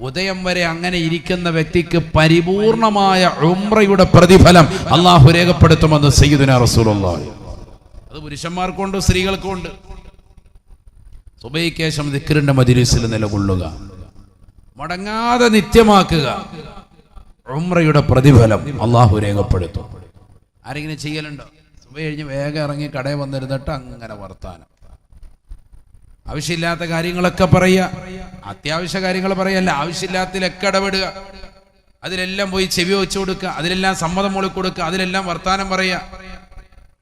A: ഉദയം വരെ അങ്ങനെ ഇരിക്കുന്ന വ്യക്തിക്ക് പരിപൂർണമായ ഉംറയുടെ പ്രതിഫലം അള്ളാഹു രേഖപ്പെടുത്തുമെന്ന് സയ്യിദുനാ റസൂലുള്ളാഹി. അത് പുരുഷന്മാർക്കുണ്ട്, സ്ത്രീകൾക്കുണ്ട്. സുബഹിക്ക് ശേഷം ദിക്റിന്റെ മജ്‌ലിസിൽ നിലകൊള്ളുക, മുടങ്ങാതെ നിത്യമാക്കുക. ഉംറയുടെ പ്രതിഫലം അള്ളാഹു രേഖപ്പെടുത്തും. ആരെങ്കിലും ചെയ്യലുണ്ടോ? സുബഹി കഴിഞ്ഞ് വേഗം ഇറങ്ങി കടയിൽ വന്നിരുന്നിട്ട് അങ്ങനെ വർത്താനം, ആവശ്യമില്ലാത്ത കാര്യങ്ങളൊക്കെ പറയുക, അത്യാവശ്യ കാര്യങ്ങൾ പറയല്ല, ആവശ്യമില്ലാത്തതിലൊക്കെ ഇടപെടുക, അതിലെല്ലാം പോയി ചെവി വെച്ചു കൊടുക്കുക, അതിലെല്ലാം സമ്മതം മൂളി കൊടുക്കുക, അതിലെല്ലാം വർത്താനം പറയുക.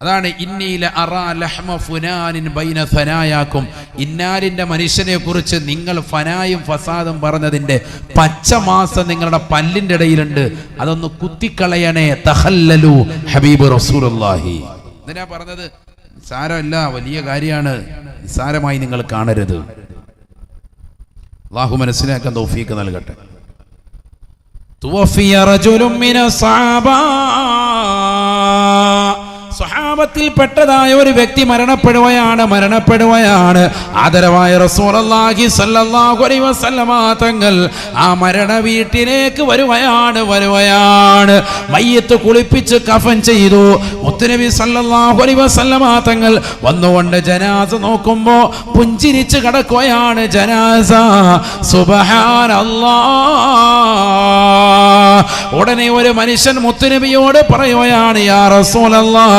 A: അതാണ് ഇന്നീല അറാ ലഹ്മ ഫുനാനിൻ ബൈന ഫനായാക്കും. ഇന്നാലിന്റെ മനുഷ്യനെ കുറിച്ച് നിങ്ങൾ ഫനായും ഫസാദും പറഞ്ഞതിന്റെ പച്ചമാസം നിങ്ങളുടെ പല്ലിന്റെ ഇടയിലുണ്ട്, അതൊന്ന് കുത്തിക്കളയണേ. തഖല്ലലു ഹബീബ് റസൂലുള്ളാഹി. എന്തിനാ പറഞ്ഞത്? നിസാരമല്ല, വലിയ കാര്യമാണ്. നിസാരമായി നിങ്ങൾ കാണരുത്. അല്ലാഹു മനസ്സിലാക്കാൻ തൗഫീഖ് നൽകട്ടെ. തുവഫിയ റജുലുൻ മിനസ് സഹാബ, സ്വഹാബത്തിൽപ്പെട്ടതായ ഒരു വ്യക്തി മരണപ്പെടുകയാണ്. ആദരവായ റസൂലുള്ളാഹി സ്വല്ലല്ലാഹു അലൈഹി വസല്ലമ തങ്ങൾ ആ മരണ വീട്ടിലേക്ക് വരുകയാണ്. മയ്യത്ത് കുളിപ്പിച്ച് കഫൻ ചെയ്തു. മുത്തുനബി സ്വല്ലല്ലാഹു അലൈഹി വസല്ലമ തങ്ങൾ വന്നുകൊണ്ട് ജനാസ നോക്കുമ്പോ പുഞ്ചിരിച്ച് കിടക്കുകയാണ് ജനാസ. സുബ്ഹാനല്ലാഹ്. ഉടനെ ഒരു മനുഷ്യൻ മുത്തുനബിയോട് പറയുകയാണ്, യാ റസൂലല്ലാഹ്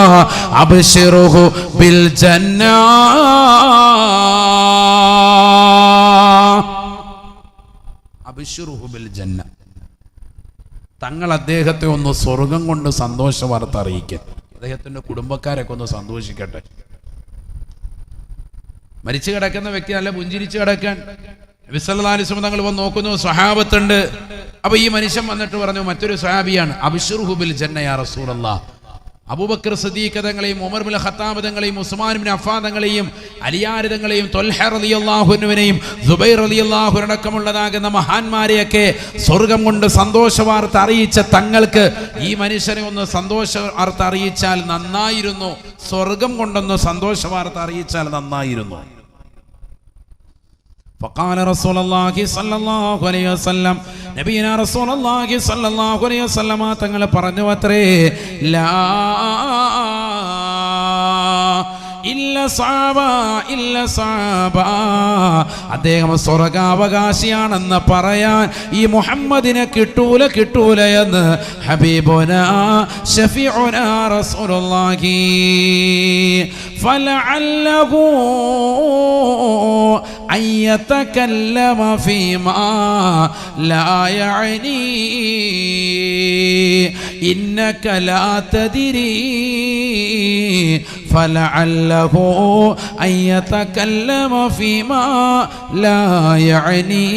A: അബ്ശിറുഹു ബിൽ ജന്ന, അബ്ശിറുഹു ബിൽ ജന്ന, തങ്ങൾ അദ്ദേഹത്തെ ഒന്ന് സ്വർഗം കൊണ്ട് സന്തോഷ വാർത്ത അറിയിക്കാൻ, അദ്ദേഹത്തിന്റെ കുടുംബക്കാരൊക്കെ ഒന്ന് സന്തോഷിക്കട്ടെ. മരിച്ചു കിടക്കുന്ന വ്യക്തി നല്ല പുഞ്ചിരിച്ചു കിടക്കാൻ നബി സല്ലല്ലാഹു അലൈഹി വസല്ലം തങ്ങൾ വന്ന് നോക്കുന്നു, സ്വഹാബത്തുണ്ട്. അപ്പൊ ഈ മനുഷ്യൻ വന്നിട്ട് പറഞ്ഞു, മറ്റൊരു സ്വഹാബിയാണ്, അബ്ശിറുഹു ബിൽ ജന്ന യാ റസൂലല്ലാഹ്. അബൂബക്കർ സിദ്ദീഖ് തങ്ങളെയും ഉമർ ബിൻ ഖത്താബ് തങ്ങളെയും ഉസ്മാൻ ബിൻ അഫ്ഫാൻ തങ്ങളെയും അലിയാർ തങ്ങളെയും ത്വൽഹ റളിയല്ലാഹു അൻഹുവിനെയും സുബൈർ റളിയല്ലാഹു അടക്കമുള്ളതാകുന്ന മഹാന്മാരെയൊക്കെ സ്വർഗം കൊണ്ട് സന്തോഷ വാർത്ത അറിയിച്ച തങ്ങൾക്ക് ഈ മനുഷ്യനെ ഒന്ന് സന്തോഷ വാർത്ത അറിയിച്ചാൽ നന്നായിരുന്നു, സ്വർഗം കൊണ്ടൊന്ന് സന്തോഷ വാർത്ത അറിയിച്ചാൽ നന്നായിരുന്നു. فقال رسول الله صلى الله عليه وسلم നബിയനാ റസൂലുള്ളാഹി സ്വല്ലല്ലാഹു അലൈഹി വസല്ലമ തങ്ങൾ പറഞ്ഞു അത്രേ, ലാ ഇല്ല സാബ, അദ്ദേഹം സ്വർഗാവകാശിയാണെന്ന് പറയാൻ ഈ മുഹമ്മദിനെ കിട്ടൂല എന്ന് ഹബീബുനാ ശഫീഉനാ റസൂലുള്ളാഹി. ഫലഅല്ലഹു അൻ യതകല്ലമ ഫീമാ ലാ യഅനി ഇന്നക ലാ തദ്രി فلعله أن يتكلم فيما لا يعني.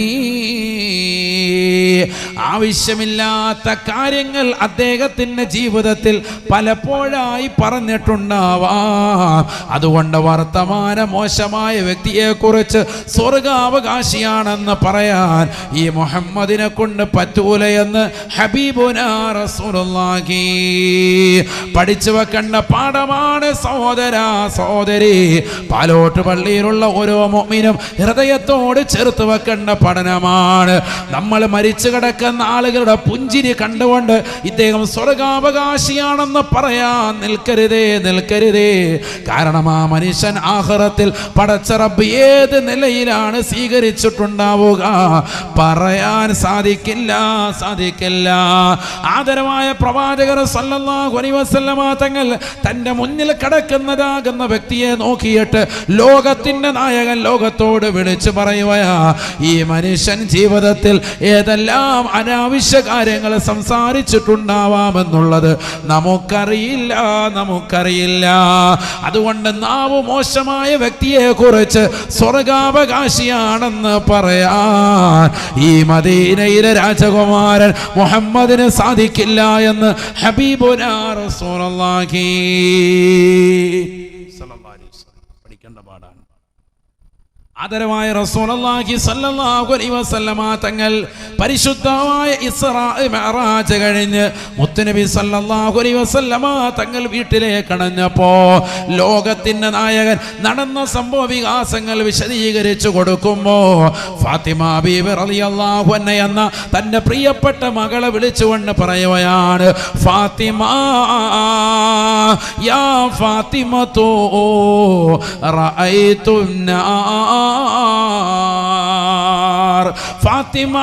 A: ആവശ്യമില്ലാത്ത കാര്യങ്ങൾ അദ്ദേഹത്തിന്റെ ജീവിതത്തിൽ പലപ്പോഴായി പറഞ്ഞിട്ടുണ്ടാവാം. അതുകൊണ്ട് വർത്തമാന മോശമായ വ്യക്തിയെ കുറിച്ച് സ്വർഗാവകാശിയാണെന്ന് പറയാൻ ഈ മുഹമ്മദിനെ കൊണ്ട് പറ്റൂലയെന്ന് ഹബീബുനാ റസൂലുള്ളാഹി. പഠിച്ചു വെക്കേണ്ട പാഠമാണ് സഹോദരാ സഹോദരി. പാലോട്ട് പള്ളിയിലുള്ള ഓരോ മുഅ്മിനും ഹൃദയത്തോട് ചേർത്ത് വെക്കേണ്ട പഠനമാണ്. നമ്മൾ മരിച്ചു കിടക്കുന്ന ആളുകളുടെ പുഞ്ചിരി കണ്ടുകൊണ്ട് ഇദ്ദേഹം സ്വർഗാവകാശിയാണെന്ന് പറയാൻ നിൽക്കരുതേ. കാരണം ആ മനുഷ്യൻ ആഖിറത്തിൽ പടച്ച റബ്ബ് ഏത് നിലയിലാണ് സ്വീകരിച്ചിട്ടുണ്ടാവുക പറയാൻ സാധിക്കില്ല. ആദരവായ പ്രവാചകർ സല്ലല്ലാഹു അലൈഹി വസല്ലമ തങ്ങൾ തന്റെ മുന്നിൽ കിടക്കുന്നതാകുന്ന വ്യക്തിയെ നോക്കിയിട്ട് ലോകത്തിന്റെ നായകൻ ലോകത്തോട് വിളിച്ചു പറയുകയാ, ഈ മനുഷ്യൻ ജീവിതത്തിൽ ഏതെല്ലാം അനാവശ്യ കാര്യങ്ങൾ സംസാരിച്ചിട്ടുണ്ടാവാമെന്നുള്ളത് നമുക്കറിയില്ല. അതുകൊണ്ട് നാവ് മോശമായ വ്യക്തിയെ കുറിച്ച് സ്വർഗാവകാശിയാണെന്ന് പറയാൻ ഈ മദീനയിലെ രാജകുമാരൻ മുഹമ്മദിന് സാധിക്കില്ല എന്ന് ഹബീബുനാ റസൂലുള്ളാഹി പഠിക്കേണ്ട പാടാണ്. ആദരവായ റസൂലുള്ളാഹി സ്വല്ലല്ലാഹു അലൈഹി വസല്ലമ തങ്ങൾ പരിശുദ്ധമായ ഇസ്റാ മിഅ്റാജ് കഴിഞ്ഞ് മുത്തുനബി സ്വല്ലല്ലാഹു അലൈഹി വസല്ലമ തങ്ങൾ വീട്ടിലേക്ക് അണഞ്ഞപ്പോ ലോകത്തിന്റെ നായകൻ നടന്ന സംഭവ വികാസങ്ങൾ വിശദീകരിച്ചു കൊടുക്കുമ്പോ ഫാത്തിമ ബീവി റളിയല്ലാഹു അൻഹ എന്ന തന്റെ പ്രിയപ്പെട്ട മകളെ വിളിച്ചുകൊണ്ട് പറയുകയാണ്, ഫാത്തിമ യാ ഫാത്തിമതു റഅയ്തുന്നാ ഫാത്തിമ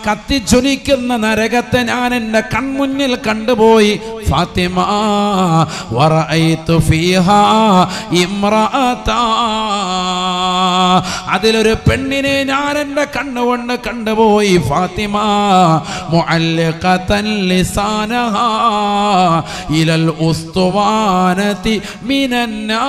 A: കത്തിജ്വലിക്കുന്ന നരകത്തെ ഞാൻ എൻ്റെ കൺമുന്നിൽ കണ്ടുപോയി. ഫാത്തിമ വറഅയ്തു ഫീഹാ ഇംറഅത, അതിലൊരു പെണ്ണിനെ ഞാൻ എൻ്റെ കണ്ണുകൊണ്ട് കണ്ടുപോയി. ഫാത്തിമ മുഅല്ലിഖതൻ ലിസാനഹാ ഇലൽ ഉസ്തുവാനതി മിനന്നാർ.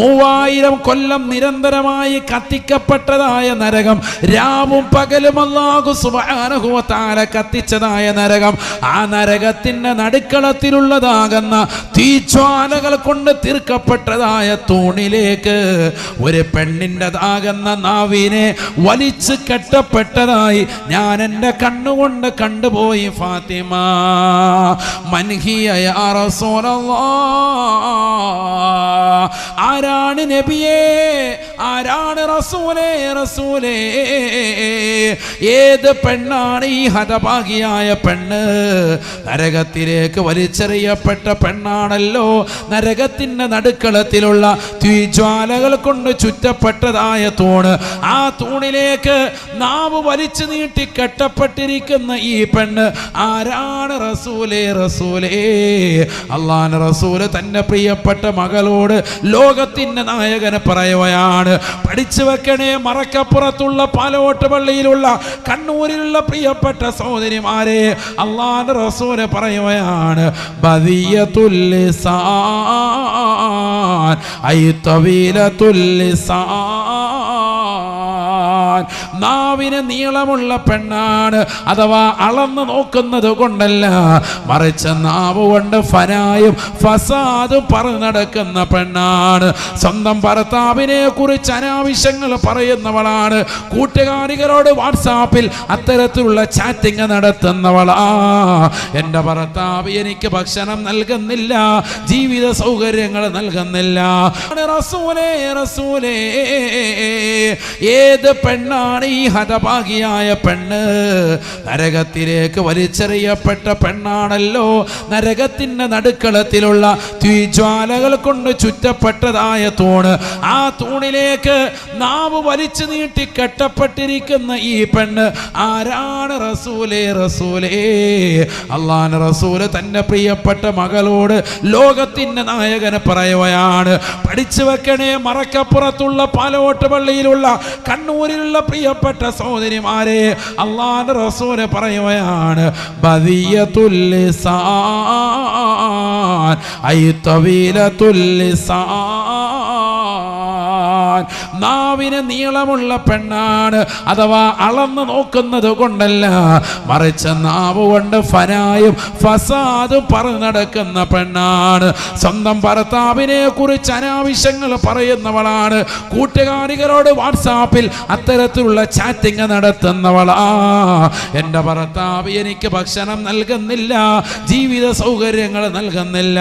A: 3000 കൊല്ലം നിരന്തരമായി കത്തിക്കപ്പെട്ടതായ നരകം, രാവും പകലും അല്ലാഹു സുബ്ഹാനഹു വ തആല കത്തിച്ചതായ നരകം, ആ നരകത്തിന്റെ നടുക്കളത്തിലുള്ളതാകുന്ന തീജ്വാലകൾ കൊണ്ട് തീർക്കപ്പെട്ടതായ തൂണിലേക്ക് ഒരു പെണ്ണിൻ്റെതാകുന്ന നാവിനെ വലിച്ചു കെട്ടപ്പെട്ടതായി ഞാൻ എൻ്റെ കണ്ണുകൊണ്ട് കണ്ടുപോയി. ഫാത്തിമ മൻഹിയ യാ റസൂലല്ലാഹ്, ആരാണ് നബിയേ, ആരാണ് റസൂലേ, ഏത് പെണ്ണാണ് ഈ ഹതഭാഗിയായ പെണ്ണ്? നരകത്തിലേക്ക് വലിച്ചെറിയപ്പെട്ട പെണ്ണാണല്ലോ. നരകത്തിന്റെ നടുക്കളത്തിലുള്ള തീജ്വാലകൾ കൊണ്ട് ചുറ്റപ്പെട്ടതായ തൂണ്, ആ തൂണിലേക്ക് നാവ് വലിച്ചു നീട്ടി കെട്ടപ്പെട്ടിരിക്കുന്ന ഈ പെണ്ണ് ആരാണ്? റസൂലേ. അല്ലാഹുവിന്റെ റസൂല് തന്റെ പ്രിയപ്പെട്ട മകളോട് ലോകത്തിന്റെ നായകനെ പറയുകയാണ്, പറയുകയാണ്, പഠിച്ചു വെക്കണേ മറക്കപ്പുറത്തുള്ള പാലോട്ട് പള്ളിയിലുള്ള കണ്ണൂരിലുള്ള പ്രിയപ്പെട്ട സഹോദരിമാരെ, അല്ലാഹുവിന്റെ റസൂൽ പറയുകയാണ്, ബദിയത്തുൽ ലിസാൻ ഐ തവീലത്തുൽ ലിസാൻ, നാവിന് നീളമുള്ള പെണ്ണാണ്. അഥവാ അളന്ന് നോക്കുന്നത് കൊണ്ടല്ല, മറിച്ച് നാവ് കൊണ്ട് ഫനായും ഫസാദും പറഞ്ഞു നടക്കുന്ന പെണ്ണാണ്. സ്വന്തം ഭർത്താവിനെ കുറിച്ച് അനാവശ്യങ്ങൾ പറയുന്നവളാണ്. കൂട്ടുകാരികളോട് വാട്സാപ്പിൽ അത്തരത്തിലുള്ള ചാറ്റിംഗ് നടത്തുന്നവളാ. എൻ്റെ ഭർത്താവ് എനിക്ക് ഭക്ഷണം നൽകുന്നില്ല, ജീവിത സൗകര്യങ്ങൾ നൽകുന്നില്ല. റസൂലേ റസൂലേ, ഏത് പെണ്ണാണ് ഈ ഹതഭാഗിയായ പെണ്ണ്? നരകത്തിലേക്ക് വലിച്ചെറിയപ്പെട്ട പെണ്ണാണല്ലോ. നരകത്തിന്റെ നടുക്കളത്തിലുള്ള തീജ്വാലകൾ കൊണ്ട് ചുറ്റപ്പെട്ടതായ തൂണ്, ആ തൂണിലേക്ക് നാവ് വലിച്ചു നീട്ടി കെട്ടപ്പെട്ടിരിക്കുന്ന ഈ പെണ്ണ് ആരാണ്? റസൂലേ റസൂലേ, അല്ലാഹുവിന്റെ റസൂല് തന്റെ പ്രിയപ്പെട്ട മകളോട് ലോകത്തിന്റെ നായകനെ പറയുകയാണ്, പഠിച്ചു വെക്കണേ മറക്കപ്പുറത്തുള്ള പാലോട്ട് പള്ളിയിലുള്ള കണ്ണൂരിലുള്ള പ്രിയപ്പെട്ട സഹോദരിമാരെ, അല്ലാഹുവിന്റെ റസൂല് പറയുകയാണ്, ബദിയത്തുൽ ലിസാൻ ഐ തവീലത്തുൽ ലിസാൻ, നാവിന് നീളമുള്ള പെണ്ണാണ്. അഥവാ അളന്ന് നോക്കുന്നത് കൊണ്ടല്ല, മറിച്ച് നാവ് കൊണ്ട് ഫനായും ഫസാദും പറഞ്ഞു നടക്കുന്ന പെണ്ണാണ്. സ്വന്തം ഭർത്താവിനെ കുറിച്ച് അനാവശ്യങ്ങൾ പറയുന്നവളാണ്. കൂട്ടുകാരികളോട് വാട്സാപ്പിൽ അത്തരത്തിലുള്ള ചാറ്റിംഗ് നടത്തുന്നവളാ. എൻ്റെ ഭർത്താവ് എനിക്ക് ഭക്ഷണം നൽകുന്നില്ല, ജീവിത സൗകര്യങ്ങൾ നൽകുന്നില്ല.